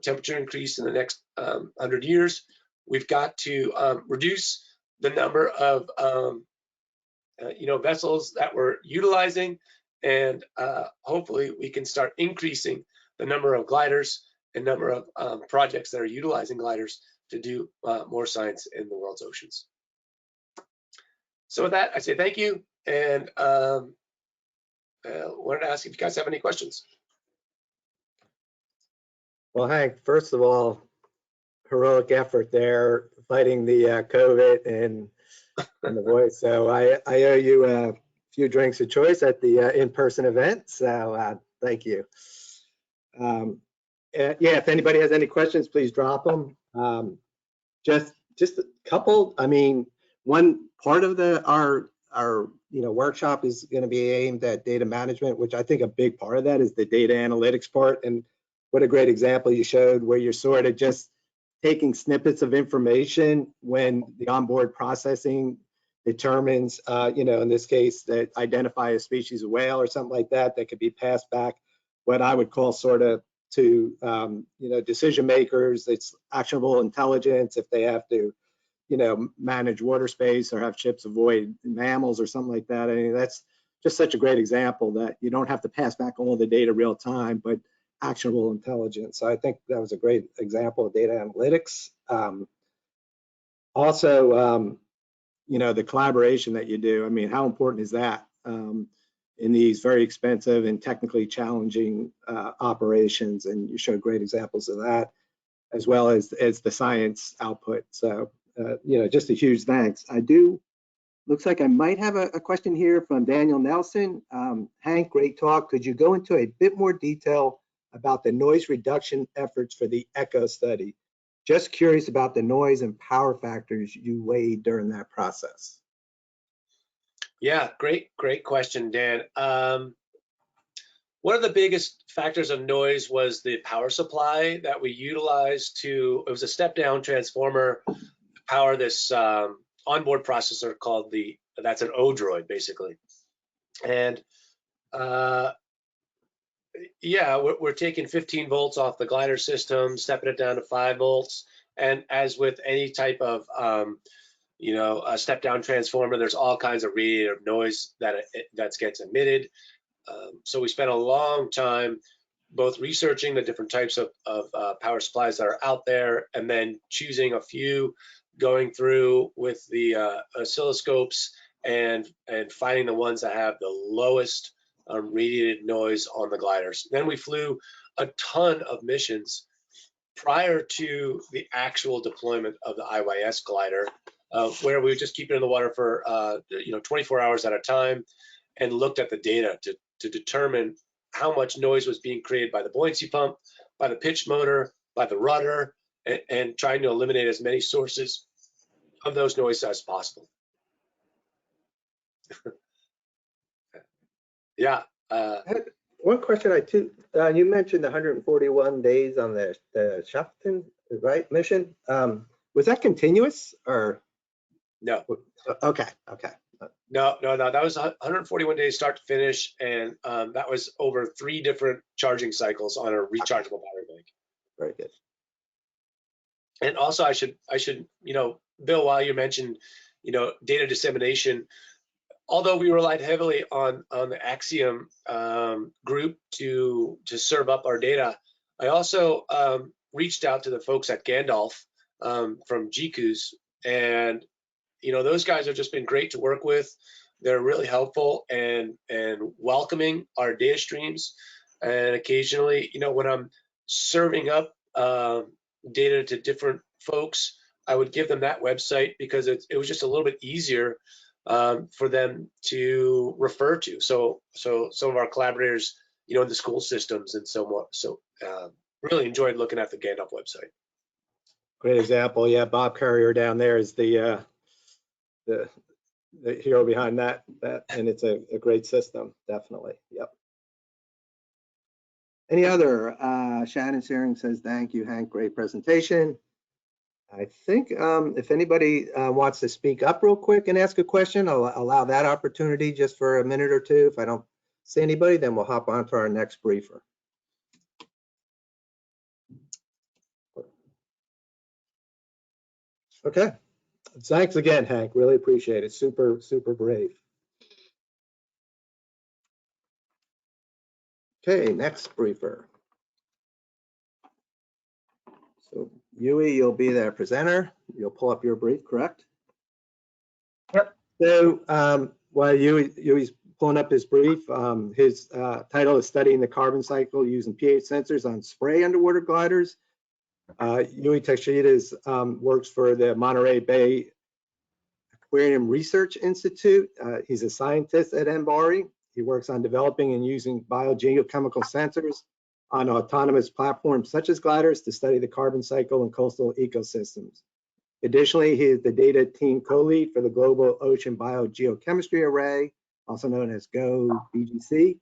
temperature increase in the next 100 years, we've got to reduce the number of vessels that we're utilizing, and hopefully we can start increasing the number of gliders and number of projects that are utilizing gliders to do more science in the world's oceans. So with that, I say thank you, and wanted to ask if you guys have any questions. Well, Hank, first of all, heroic effort there fighting the COVID and the voice. So I owe you a few drinks of choice at the in-person event. So thank you. Yeah, if anybody has any questions, please drop them. Just a couple. I mean, one part of our workshop is going to be aimed at data management, which I think a big part of that is the data analytics part. And what a great example you showed where you're sort of just taking snippets of information when the onboard processing determines, in this case, that identify a species of whale or something like that, that could be passed back, what I would call sort of to, decision makers. It's actionable intelligence if they have to, manage water space or have ships avoid mammals or something like that. I mean, that's just such a great example that you don't have to pass back all the data real time, but actionable intelligence. So I think that was a great example of data analytics. Also, the collaboration that you do. I mean, how important is that in these very expensive and technically challenging operations? And you showed great examples of that, as well as the science output. So, just a huge thanks. Looks like I might have a question here from Daniel Nelson. Hank, great talk. Could you go into a bit more detail about the noise reduction efforts for the ECHO study? Just curious about the noise and power factors you weighed during that process. Yeah, great question, Dan. One of the biggest factors of noise was the power supply that we utilized it was a step-down transformer to power this onboard processor called that's an Odroid, basically. And yeah, we're taking 15 volts off the glider system, stepping it down to 5 volts. And as with any type of, a step-down transformer, there's all kinds of radiative noise that gets emitted. So we spent a long time both researching the different types of power supplies that are out there, and then choosing a few, going through with the oscilloscopes and finding the ones that have the lowest radiated noise on the gliders. Then we flew a ton of missions prior to the actual deployment of the IYS glider, where we would just keep it in the water for 24 hours at a time, and looked at the data to determine how much noise was being created by the buoyancy pump, by the pitch motor, by the rudder, and trying to eliminate as many sources of those noises as possible. Yeah. One question you mentioned 141 days on the Shackleton, right, mission. Was that continuous or? No. Okay. No. That was 141 days start to finish, and that was over 3 different charging cycles on a rechargeable battery bank. Very good. And also, I should, Bill, while you mentioned, data dissemination, although we relied heavily on the Axiom group to serve up our data, I also reached out to the folks at Gandalf from GCUs, and those guys have just been great to work with. They're really helpful and welcoming our data streams. And occasionally, when I'm serving up data to different folks, I would give them that website because it was just a little bit easier for them to refer to. So some of our collaborators, you know, in the school systems and so on. So really enjoyed looking at the Gandalf website. Great example. Yeah, Bob Courier down there is the hero behind that, and it's a great system, definitely. Yep. Any other? Shannon Searing says, thank you, Hank. Great presentation. I think if anybody wants to speak up real quick and ask a question, I'll allow that opportunity just for a minute or two. If I don't see anybody, then we'll hop on to our next briefer. Okay. Thanks again, Hank. Really appreciate it. Super, super brave. Okay, next briefer. So Yui, you'll be the presenter. You'll pull up your brief, correct? Yep. So while Yui's pulling up his brief, his title is Studying the Carbon Cycle Using pH Sensors on Spray Underwater Gliders. Yui Takeshita works for the Monterey Bay Aquarium Research Institute. He's a scientist at MBARI. He works on developing and using biogeochemical sensors on autonomous platforms such as gliders to study the carbon cycle in coastal ecosystems. Additionally, he is the data team co-lead for the Global Ocean Biogeochemistry Array, also known as GO-BGC,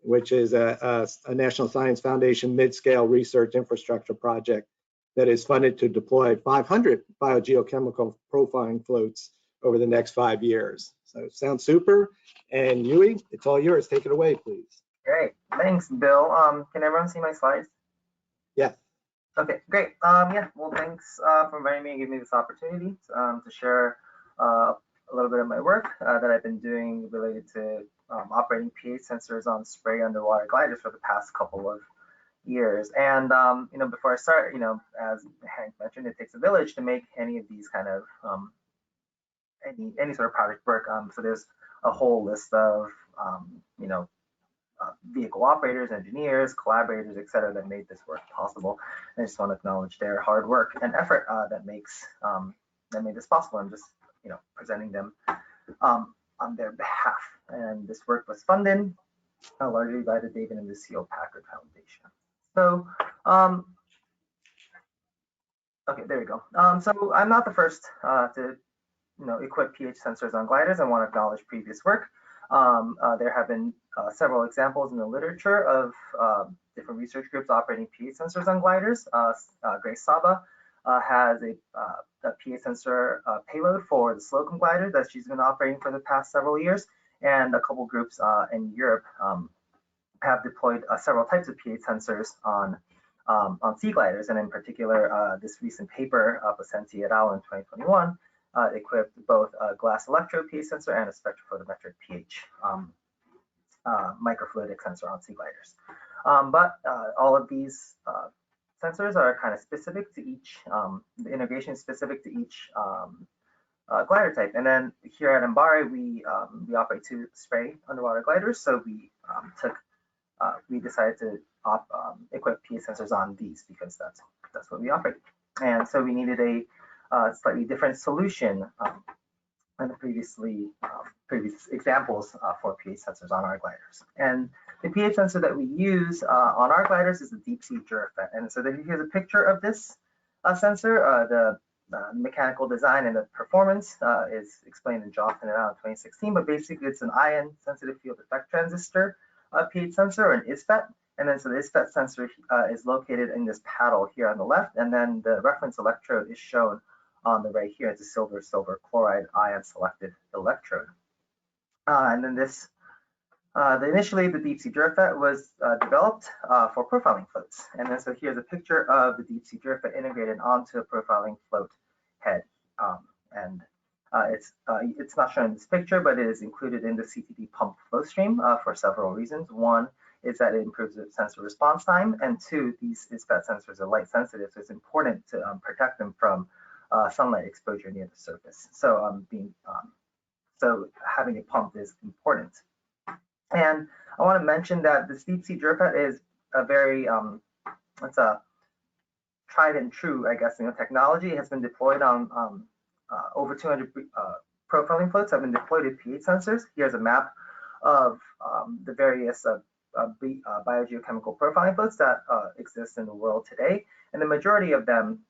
which is a National Science Foundation mid-scale research infrastructure project that is funded to deploy 500 biogeochemical profiling floats over the next 5 years. So it sounds super. And Yui, it's all yours. Take it away, please. Great. Thanks, Bill. Can everyone see my slides? Yeah. Okay, great. Yeah, well, thanks for inviting me and giving me this opportunity to share a little bit of my work that I've been doing related to operating pH sensors on spray underwater gliders for the past couple of years. And, you know, before I start, you know, as Hank mentioned, it takes a village to make any of these kind of any sort of project work. So there's a whole list of, you know, vehicle operators, engineers, collaborators, et cetera, that made this work possible. And I just want to acknowledge their hard work and effort that made this possible. I'm just, you know, presenting them on their behalf. And this work was funded largely by the David and Lucille Packard Foundation. So, okay, there we go. So I'm not the first to, you know, equip pH sensors on gliders. I want to acknowledge previous work. There have been several examples in the literature of different research groups operating pH sensors on gliders. Grace Saba has a pH sensor payload for the Slocum glider that she's been operating for the past several years. And a couple groups in Europe have deployed several types of pH sensors on sea gliders. And in particular, this recent paper, Placenti et al. In 2021, equipped both a glass electrode pH sensor and a spectrophotometric pH microfluidic sensor on sea gliders. But all of these sensors are kind of specific to each, the integration is specific to each glider type. And then here at MBARI, we operate 2 spray underwater gliders. So we decided to equip pH sensors on these because that's what we operate. And so we needed a slightly different solution than the previous examples for pH sensors on our gliders. And the pH sensor that we use on our gliders is the deep sea Durafet. And so here's a picture of this sensor. The mechanical design and the performance is explained in Johnson et al. In 2016, but basically it's an ion sensitive field effect transistor pH sensor, or an ISFET. And then so the ISFET sensor is located in this paddle here on the left, and then the reference electrode is shown on the right here. It's a silver chloride ion selected electrode. And then this, initially the deep sea Durafet was developed for profiling floats. And then so here's a picture of the deep sea Durafet integrated onto a profiling float head. It's not shown in this picture, but it is included in the CTD pump flow stream for several reasons. One is that it improves the sensor response time, and 2, these ISFET sensors are light sensitive, so it's important to protect them from sunlight exposure near the surface. So so having it pumped is important. And I want to mention that this deep sea Durafet is a very it's a tried and true, I guess, technology. It has been deployed on over 200 profiling floats have been deployed with pH sensors. Here's a map of the various biogeochemical profiling floats that exist in the world today. And the majority of them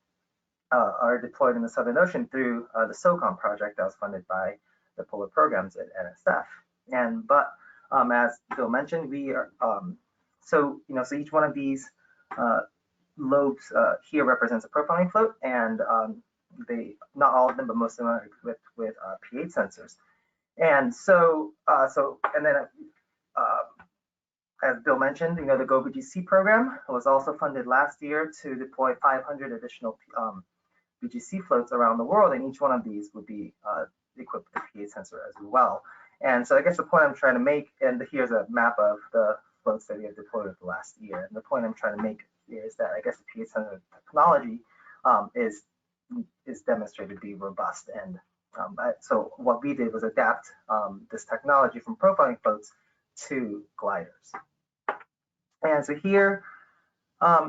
are deployed in the Southern Ocean through the SOCOM project that was funded by the Polar Programs at NSF. But as Bill mentioned, we are so each one of these lobes here represents a profiling float, and they, not all of them, but most of them are equipped with pH sensors. And so and then as Bill mentioned, the GoBGC program was also funded last year to deploy 500 additional BGC floats around the world, and each one of these would be equipped with a pH sensor as well. And so I guess the point I'm trying to make, and here's a map of the floats that we have deployed over the last year. And the point I'm trying to make here is that I guess the pH sensor technology is demonstrated to be robust. And so what we did was adapt this technology from profiling floats to gliders. And so here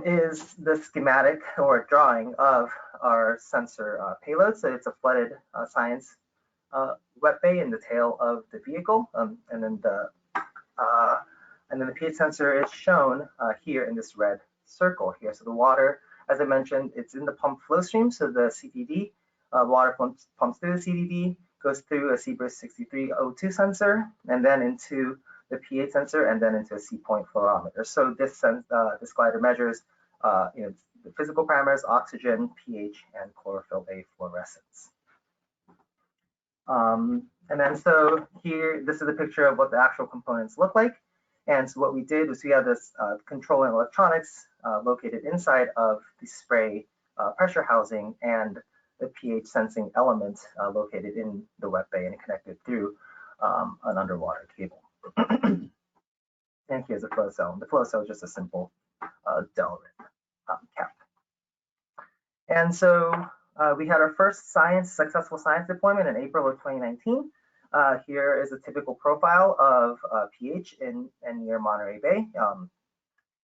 is the schematic or drawing of our sensor payload. So it's a flooded science wet bay in the tail of the vehicle, and then the pH sensor is shown here in this red circle here. So the water, as I mentioned, it's in the pump flow stream. So the CTD, water pumps through the CTD, goes through a Seabriss 6302 sensor, and then into the pH sensor, and then into a sea point fluorometer. So this glider measures the physical parameters: oxygen, pH, and chlorophyll A fluorescence. And then so here, this is a picture of what the actual components look like. And so what we did was we have this controlling electronics located inside of the spray pressure housing and the pH sensing element located in the wet bay and connected through an underwater cable. And here's a flow cell. The flow cell is just a simple Delrin cap. And so we had our first successful science deployment in April of 2019. Here is a typical profile of pH in and near Monterey Bay.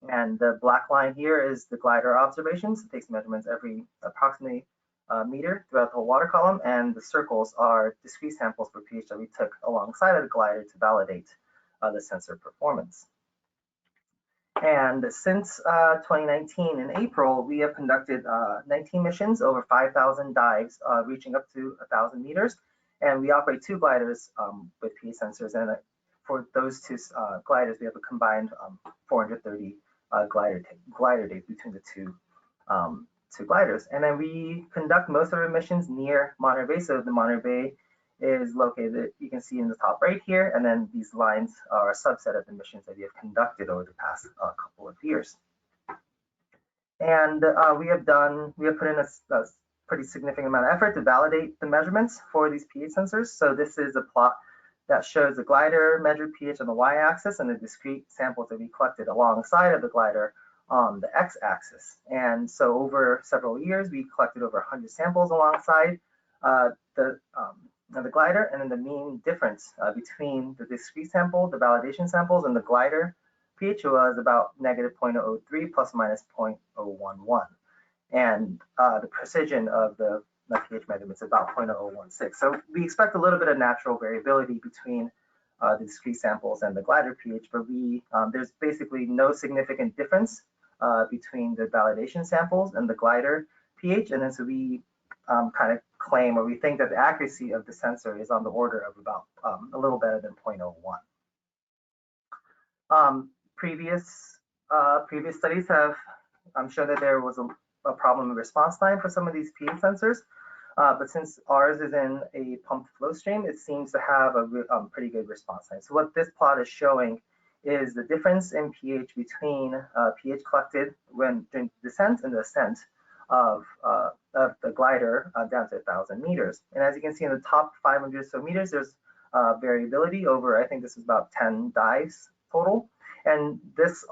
And the black line here is the glider observations. It takes measurements every approximately meter throughout the whole water column. And the circles are discrete samples for pH that we took alongside of the glider to validate the sensor performance. And since 2019 in April, we have conducted 19 missions, over 5,000 dives, reaching up to 1,000 meters. And we operate 2 gliders with pH sensors. And for those 2 gliders, we have a combined 430 glider days between the two gliders. And then we conduct most of our missions near Monterey Bay. So the Monterey Bay is located, you can see in the top right here, and then these lines are a subset of the missions that we have conducted over the past couple of years. And we have put in a pretty significant amount of effort to validate the measurements for these pH sensors. So this is a plot that shows the glider measured pH on the y-axis and the discrete samples that we collected alongside of the glider on the x-axis. And so over several years, we collected over 100 samples alongside the glider, and then the mean difference between the discrete sample, the validation samples, and the glider pH was about -0.003 plus or minus 0.011. And the precision of the pH measurement is about 0.0016. So we expect a little bit of natural variability between the discrete samples and the glider pH, but there's basically no significant difference between the validation samples and the glider pH. And then so we kind of claim, or we think, that the accuracy of the sensor is on the order of about a little better than 0.01. Previous studies have shown that there was a problem in response time for some of these pH sensors, but since ours is in a pumped flow stream, it seems to have a pretty good response time. So what this plot is showing is the difference in pH between pH collected during descent and the ascent of the glider down to 1,000 meters. And as you can see in the top 500 or so meters, there's variability over, I think this is about 10 dives total. And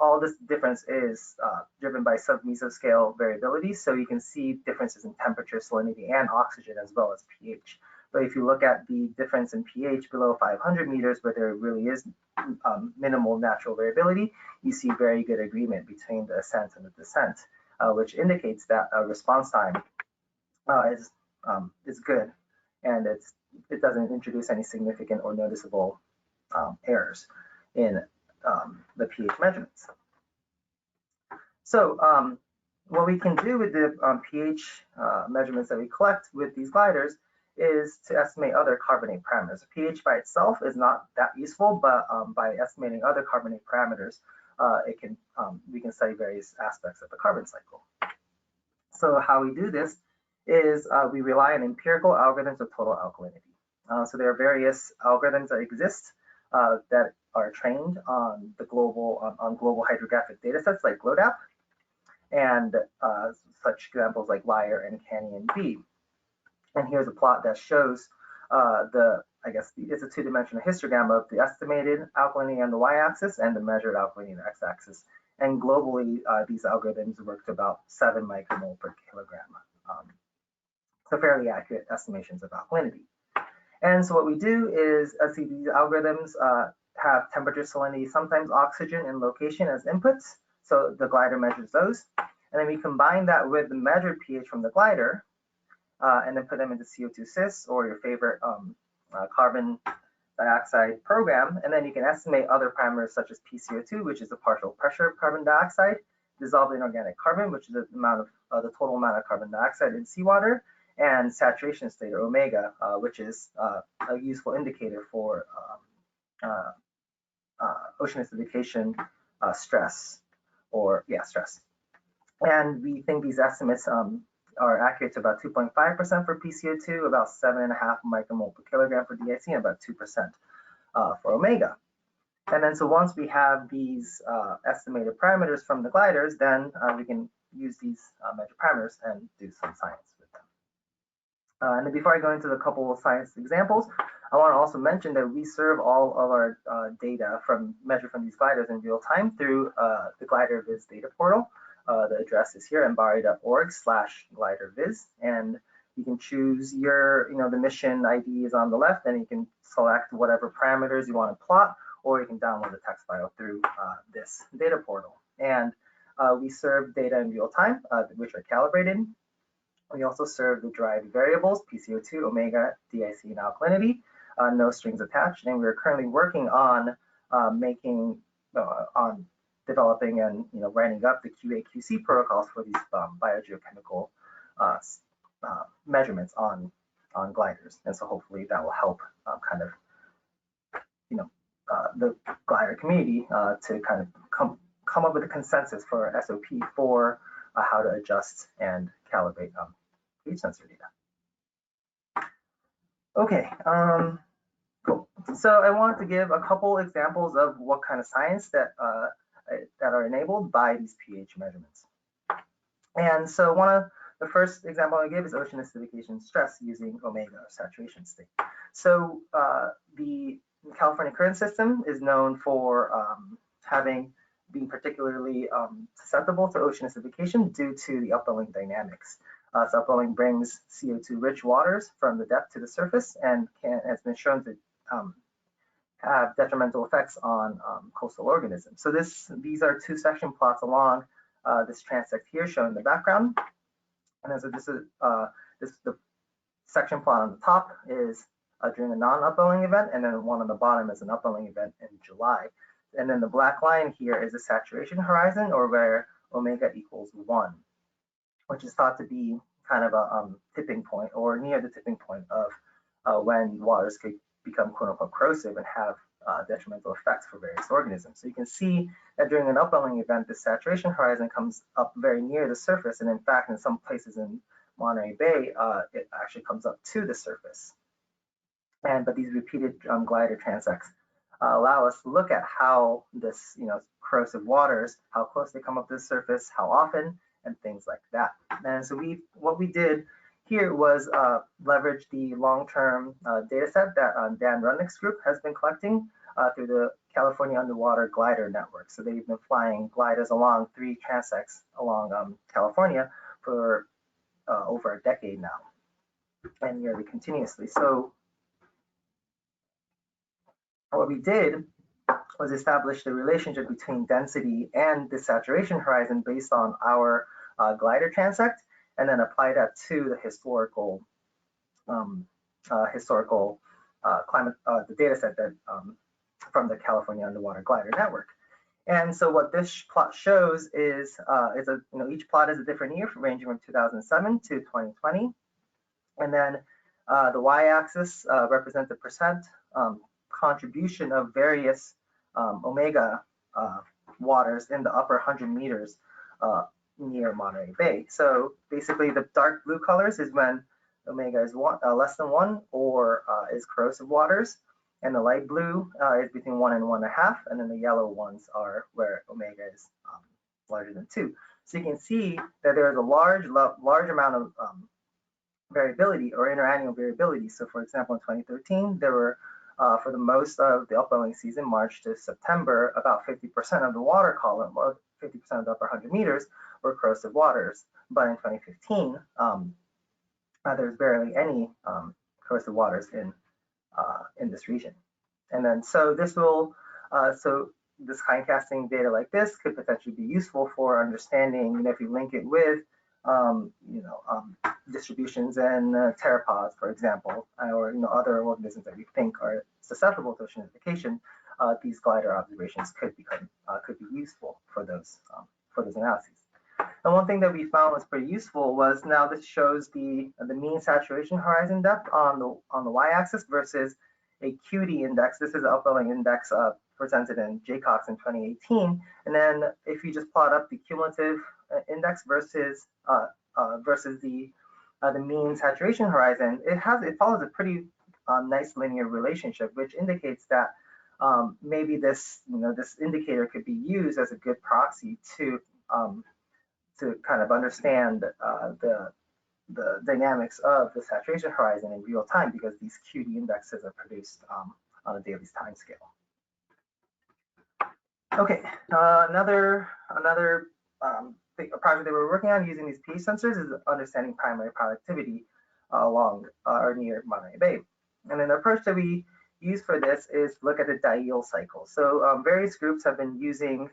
all this difference is driven by sub-mesoscale variability. So you can see differences in temperature, salinity, and oxygen, as well as pH. But if you look at the difference in pH below 500 meters, where there really is minimal natural variability, you see very good agreement between the ascent and the descent, which indicates that response time is good, and it's it doesn't introduce any significant or noticeable errors in the pH measurements. So what we can do with the pH measurements that we collect with these gliders is to estimate other carbonate parameters. pH by itself is not that useful, but by estimating other carbonate parameters, we can study various aspects of the carbon cycle. So how we do this is we rely on empirical algorithms of total alkalinity. So there are various algorithms that exist that are trained on the global hydrographic data sets like GLODAP, and such examples like LIAR and CANyon-B. And here's a plot that shows it's a two-dimensional histogram of the estimated alkalinity on the y-axis and the measured alkalinity on the x-axis. And globally, these algorithms work to about 7 micromole per kilogram. So fairly accurate estimations of alkalinity. And so what we do is, see, these algorithms have temperature, salinity, sometimes oxygen and location as inputs. So the glider measures those. And then we combine that with the measured pH from the glider, and then put them into CO2 sys or your favorite carbon dioxide program. And then you can estimate other parameters such as PCO2, which is the partial pressure of carbon dioxide, dissolved in organic carbon, which is the amount of the total amount of carbon dioxide in seawater, and saturation state, or omega, which is a useful indicator for ocean acidification stress, stress. And we think these estimates are accurate to about 2.5% for PCO2, about 7.5 micromole per kilogram for DIC, and about 2% for omega. And then so once we have these estimated parameters from the gliders, then we can use these measured parameters and do some science with them. And then before I go into the couple of science examples, I want to also mention that we serve all of our data measured from these gliders in real time through the GliderViz data portal. The address is here, mbari.org/gliderviz, and you can choose your, the mission ID is on the left, and you can select whatever parameters you want to plot, or you can download the text file through this data portal. And we serve data in real time, which are calibrated. We also serve the derived variables, PCO2, omega, DIC, and alkalinity, no strings attached. And we're currently working on developing and writing up the QA/QC protocols for these biogeochemical measurements on gliders. And so hopefully that will help the glider community to kind of come up with a consensus for SOP for how to adjust and calibrate pH sensor data. Okay, cool. So I want to give a couple examples of what kind of science that are enabled by these pH measurements. And so the first example I give is ocean acidification stress using omega, or saturation state. So the California current system is known for being particularly susceptible to ocean acidification due to the upwelling dynamics. So upwelling brings CO2-rich waters from the depth to the surface and has been shown to have detrimental effects on coastal organisms. So these are two section plots along this transect here shown in the background. And so this is the section plot on the top is during a non-upwelling event, and then one on the bottom is an upwelling event in July. And then the black line here is the saturation horizon, or where omega equals 1, which is thought to be kind of a tipping point, or near the tipping point of when waters could become quote-unquote corrosive and have detrimental effects for various organisms. So you can see that during an upwelling event, the saturation horizon comes up very near the surface, and in fact, in some places in Monterey Bay, it actually comes up to the surface. But these repeated glider transects allow us to look at how this, corrosive waters, how close they come up to the surface, how often, and things like that. And so what we did here was leverage the long-term data set that Dan Rudnick's group has been collecting through the California Underwater Glider Network. So they've been flying gliders along 3 transects along California for over a decade now, and nearly continuously. So what we did was establish the relationship between density and the saturation horizon based on our glider transect, and then apply that to the historical historical climate, the data set that from the California Underwater Glider Network. And so what this plot shows is each plot is a different year ranging from 2007 to 2020. And then the y-axis represents the percent contribution of various omega waters in the upper 100 meters near Monterey Bay. So basically the dark blue colors is when omega is less than 1 or is corrosive waters. And the light blue is between 1 and 1.5, and then the yellow ones are where omega is larger than 2. So you can see that there is a large amount of variability or interannual variability. So for example, in 2013, there were, for the most of the upwelling season, March to September, about 50% of the water column, or 50% of the upper 100 meters, were corrosive waters. But in 2015, there's barely any corrosive waters in this region. And then so this will, this hindcasting data like this could potentially be useful for understanding, if you link it with, distributions and pteropods, for example, or other organisms that we think are susceptible to oceanification. These glider observations could be useful for those analyses. And one thing that we found was pretty useful was, now this shows the mean saturation horizon depth on the y-axis versus a QD index. This is the upwelling index presented in JCOX in 2018. And then if you just plot up the cumulative index versus the mean saturation horizon, it follows a pretty nice linear relationship, which indicates that maybe this indicator could be used as a good proxy to kind of understand the dynamics of the saturation horizon in real time, because these QD indexes are produced on a daily time scale. Okay, another project that we're working on using these pH sensors is understanding primary productivity along or near Monterey Bay. And then the approach that we use for this is look at the diel cycle. So various groups have been using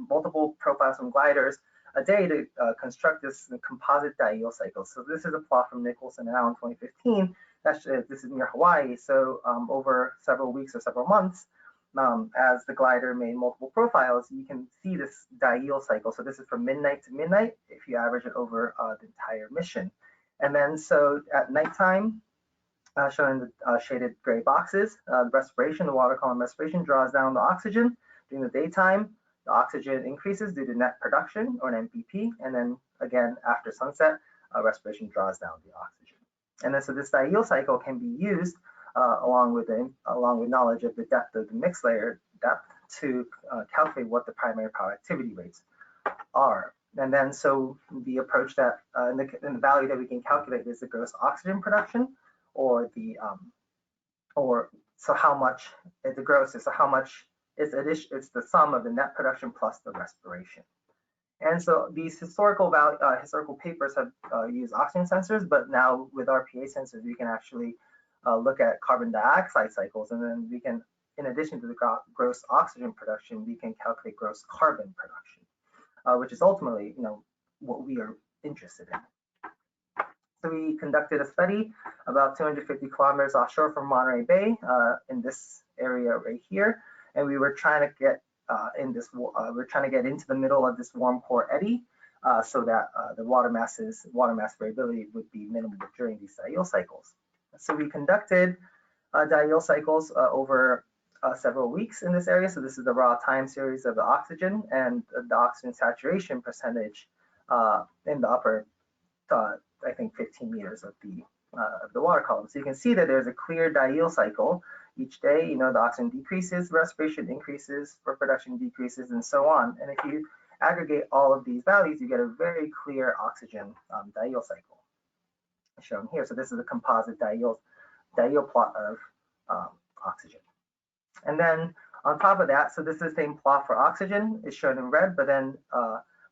multiple profiles from gliders a day to construct this composite diel cycle. So this is a plot from Nicholson et al. In 2015. This is near Hawaii. So over several weeks or several months, as the glider made multiple profiles, you can see this diel cycle. So this is from midnight to midnight if you average it over the entire mission. And then so at nighttime, shown in the shaded gray boxes, the water column respiration draws down the oxygen. During the daytime, the oxygen increases due to net production, or an NPP. And then again, after sunset, respiration draws down the oxygen. And then so this diel cycle can be used along with knowledge of the depth of the mixed layer depth to calculate what the primary productivity rates are. And then so the approach that and the value that we can calculate is the gross oxygen production, or the so how much the gross is, so how much it's the sum of the net production plus the respiration. And so these historical papers have used oxygen sensors, but now with our pH sensors, we can actually look at carbon dioxide cycles, and then we can, in addition to the gross oxygen production, we can calculate gross carbon production, which is ultimately, what we are interested in. So we conducted a study about 250 kilometers offshore from Monterey Bay in this area right here, and we were trying to get into the middle of this warm core eddy, so that the water mass variability would be minimal during these diel cycles. So we conducted diel cycles over several weeks in this area. So this is the raw time series of the oxygen and the oxygen saturation percentage in the upper, I think 15 meters of the water column. So you can see that there's a clear diel cycle. Each day, the oxygen decreases, respiration increases, reproduction decreases, and so on. And if you aggregate all of these values, you get a very clear oxygen diel cycle shown here. So this is a composite diel plot of oxygen. And then on top of that, so this is the same plot for oxygen, is shown in red, but then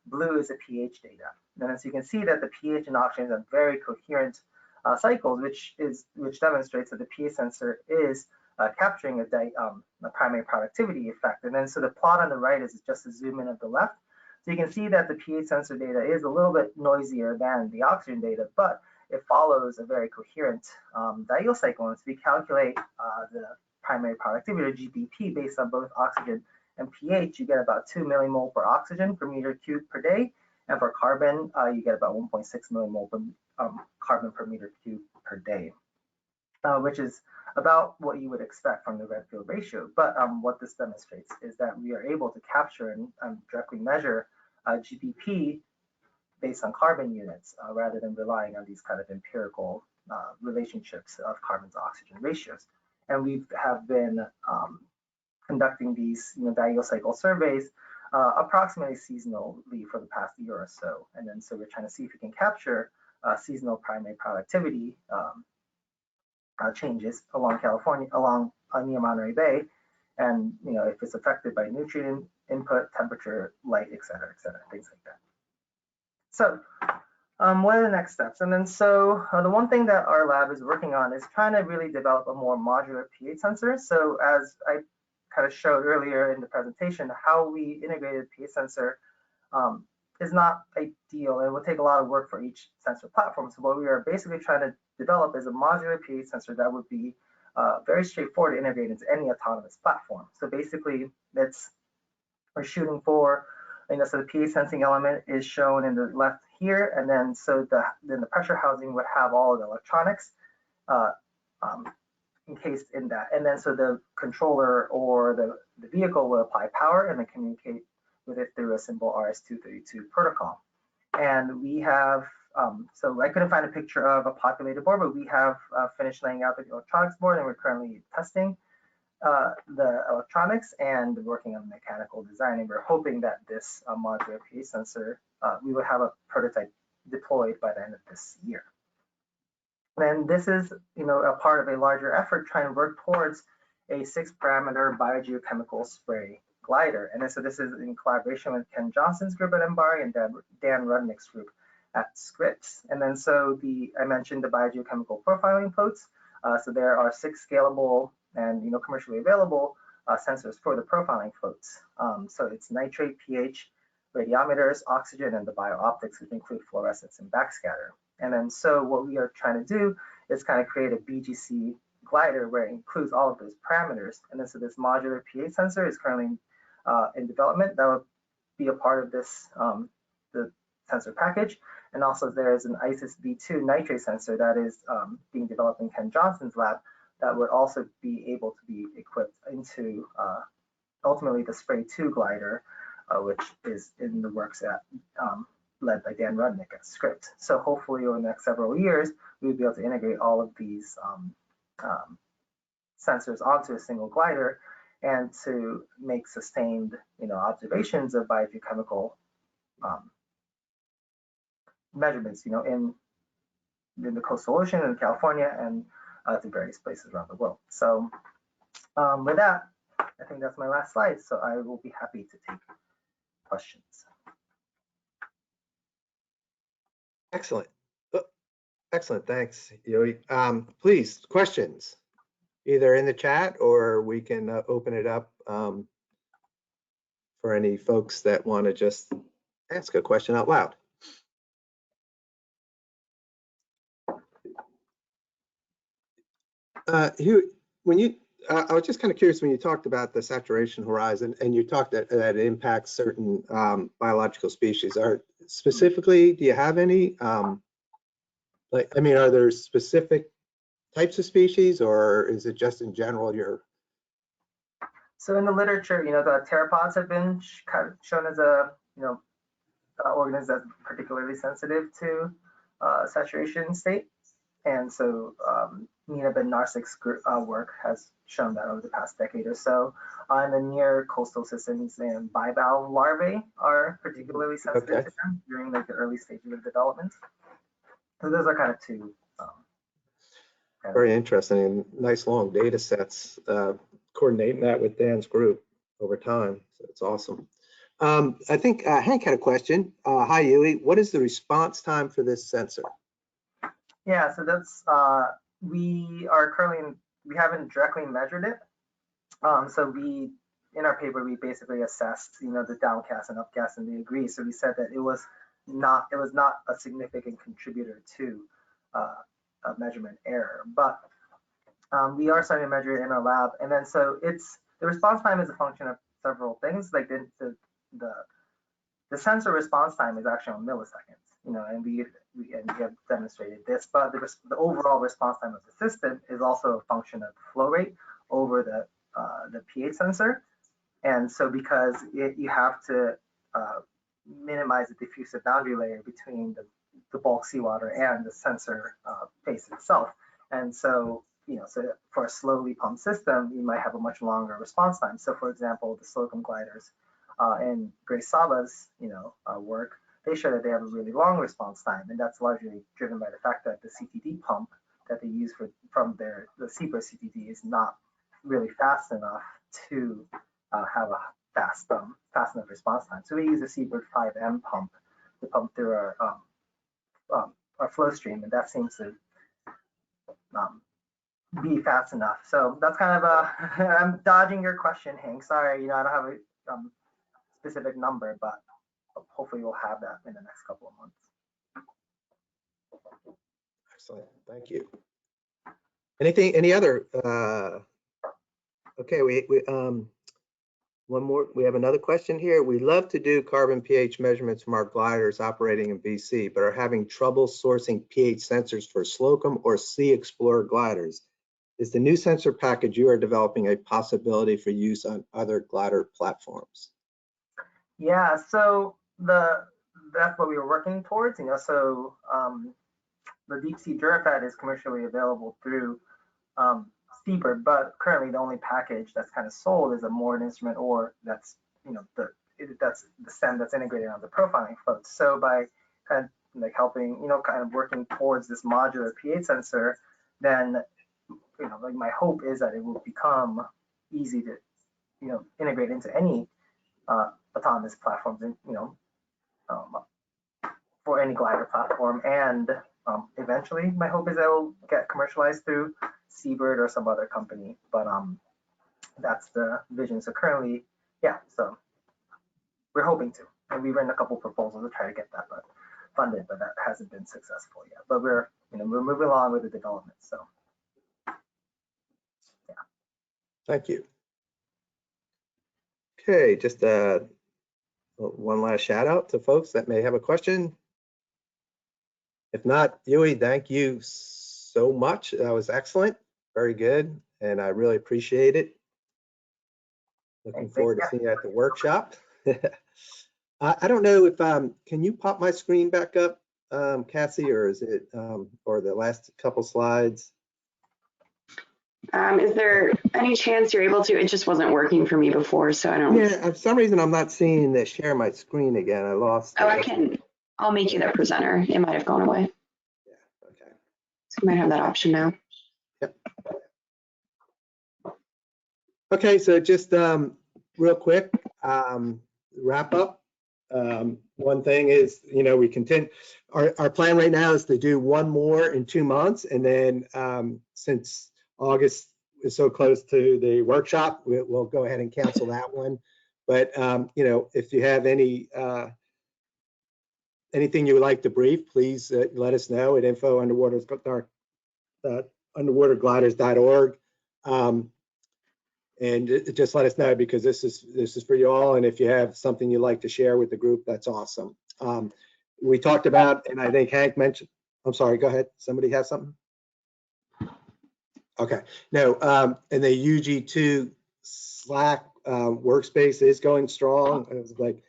blue is the pH data. And so you can see that the pH and oxygen have very coherent cycles, which demonstrates that the pH sensor is capturing a primary productivity effect. And then so the plot on the right is just a zoom in of the left. So you can see that the pH sensor data is a little bit noisier than the oxygen data, but it follows a very coherent diel cycle. And so we calculate the primary productivity, or GPP, based on both oxygen and pH. You get about 2 millimole per oxygen per meter cubed per day. And for carbon, you get about 1.6 millimole per carbon per meter cubed per day, which is about what you would expect from the Redfield ratio. But what this demonstrates is that we are able to capture and directly measure GPP based on carbon units rather than relying on these kind of empirical relationships of carbon to oxygen ratios. And we have been conducting these diel cycle surveys approximately seasonally for the past year or so. And then so we're trying to see if we can capture seasonal primary productivity changes along California, along near Monterey Bay, and if it's affected by nutrient input, temperature, light, et cetera, things like that. So what are the next steps? And then so the one thing that our lab is working on is trying to really develop a more modular pH sensor. So as I kind of showed earlier in the presentation, how we integrated pH sensor is not ideal. It will take a lot of work for each sensor platform. So what we are basically trying to develop is a modular pH sensor that would be very straightforward to integrate into any autonomous platform. So basically, we're shooting for, so the pH sensing element is shown in the left here, and then so then the pressure housing would have all of the electronics encased in that, and then so the controller or the vehicle will apply power and then communicate with it through a simple RS-232 protocol. And we have, so I couldn't find a picture of a populated board, but we have finished laying out the electronics board, and we're currently testing the electronics and working on mechanical design. And we're hoping that this modular pH sensor, we would have a prototype deployed by the end of this year. And this is, a part of a larger effort trying to work towards a 6-parameter biogeochemical spray glider. And so this is in collaboration with Ken Johnson's group at MBARI and Dan Rudnick's group at Scripps. And then so I mentioned the biogeochemical profiling floats. So there are 6 scalable and commercially available sensors for the profiling floats. So it's nitrate, pH, radiometers, oxygen, and the biooptics, which include fluorescence and backscatter. And then so what we are trying to do is kind of create a BGC glider where it includes all of those parameters. And then so this modular pH sensor is currently in development. That would be a part of this the sensor package. And also there is an ISIS V2 nitrate sensor that is being developed in Ken Johnson's lab that would also be able to be equipped into ultimately the Spray 2 glider, which is in the works at led by Dan Rudnick at Scripps. So hopefully over the next several years, we'll be able to integrate all of these sensors onto a single glider and to make sustained, observations of biogeochemical measurements, in the coastal ocean in California and to various places around the world. So with that, I think that's my last slide. So I will be happy to take questions. Excellent. Excellent. Thanks, Yui. Please, questions, either in the chat or we can open it up for any folks that want to just ask a question out loud. Hugh, I was just kind of curious when you talked about the saturation horizon and you talked that it impacts certain biological species. Specifically, do you have any, are there specific types of species, or is it just in general So in the literature, the pteropods have been kind of shown as a, organism that's particularly sensitive to saturation state. And so Nina Ben-Narsik's work has shown that over the past decade or so. In the near coastal systems, and bivalve larvae are particularly sensitive to them during the early stages of development. So those are kind of two. Very interesting and nice long data sets, coordinating that with Dan's group over time. So it's awesome. I think Hank had a question. Hi, Yui. What is the response time for this sensor? Yeah, so that's, we haven't directly measured it. So in our paper, we basically assessed, the downcast and upcast, and we agree. So we said that it was not a significant contributor to measurement error. But we are starting to measure it in our lab, and then so the response time is a function of several things. Like the sensor response time is actually on milliseconds, and we have demonstrated this. But the overall response time of the system is also a function of the flow rate over the pH sensor. And so because you have to minimize the diffusive boundary layer between the bulk seawater and the sensor face itself. And so, so for a slowly pumped system, you might have a much longer response time. So for example, the Slocum gliders and Grace Saba's, work, they show that they have a really long response time. And that's largely driven by the fact that the CTD pump that they use from the Seabird CTD is not really fast enough to have a fast enough response time. So we use a Seabird 5M pump to pump through our flow stream, and that seems to be fast enough. So that's kind of I'm dodging your question, Hank. Sorry, I don't have a specific number, but hopefully we'll have that in the next couple of months. Excellent, thank you. Any other? Okay, we one more. We have another question here. We love to do carbon pH measurements from our gliders operating in BC, but are having trouble sourcing pH sensors for Slocum or Sea Explorer gliders. Is the new sensor package you are developing a possibility for use on other glider platforms? Yeah, so that's what we were working towards. So the deep sea Durafed is commercially available through Seabird, but currently the only package that's kind of sold is a moored instrument, or that's that's the stem that's integrated on the profiling float. So by kind of like helping, kind of working towards this modular pH sensor, then like my hope is that it will become easy to integrate into any autonomous platforms, and for any glider platform, and eventually my hope is that it will get commercialized through Seabird or some other company, but that's the vision. So currently, yeah, so we're hoping to, and we've written a couple proposals to try to get that funded, but that hasn't been successful yet. But we're we're moving along with the development. So yeah. Thank you. Okay, just one last shout out to folks that may have a question. If not, Yui, thank you so much. That was excellent, very good, and I really appreciate it. Looking forward to seeing you at the workshop. I don't know if can you pop my screen back up, Cassie, or is it or the last couple slides? Is there any chance you're able to? It just wasn't working for me before, so I don't. Yeah, for some reason I'm not seeing the share my screen again. I lost. Oh, I'll make you the presenter. It might have gone away. Yeah. Okay. So you might have that option now. Yep. Okay, so just real quick, wrap up. One thing is, we continue. Our plan right now is to do one more in 2 months, and then since August is so close to the workshop, we'll go ahead and cancel that one. But if you have anything you would like to brief, please let us know at info@underwatergliders.org, and just let us know, because this is for you all. And if you have something you'd like to share with the group, that's awesome. We talked about, and I think Hank mentioned. I'm sorry. Go ahead. Somebody have something? Okay. No. And the UG2 Slack workspace is going strong. It was like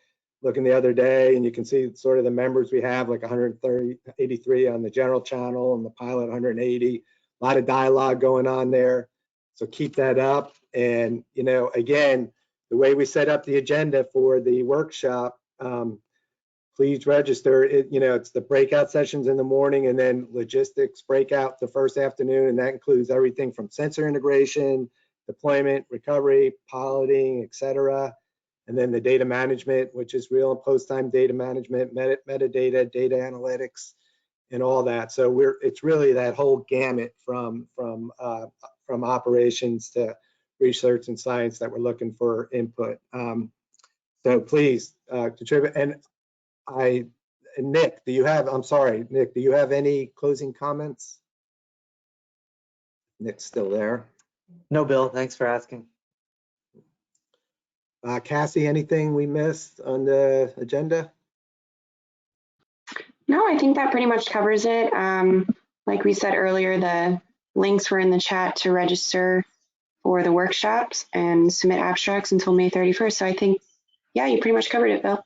looking the other day, and you can see sort of the members we have, like 183 on the general channel, and the pilot 180. A lot of dialogue going on there. So keep that up. And again, the way we set up the agenda for the workshop, please register. It's the breakout sessions in the morning, and then logistics breakout the first afternoon, and that includes everything from sensor integration, deployment, recovery, piloting, etc. And then the data management, which is real and post-time data management, metadata, data analytics, and all that. So it's really that whole gamut from operations to research and science that we're looking for input. So please contribute. And Nick, I'm sorry, Nick, do you have any closing comments? Nick's still there. No, Bill, thanks for asking. Cassie, anything we missed on the agenda? No, I think that pretty much covers it. Like we said earlier, the links were in the chat to register for the workshops and submit abstracts until May 31st. So I think, yeah, you pretty much covered it, Bill.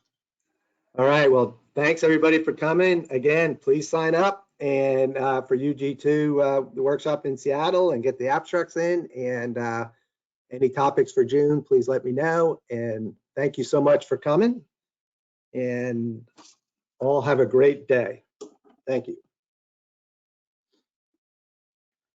All right, well, thanks everybody for coming. Again, please sign up and for UG2, the workshop in Seattle, and get the abstracts in. And any topics for June, please let me know. And thank you so much for coming. And all have a great day. Thank you.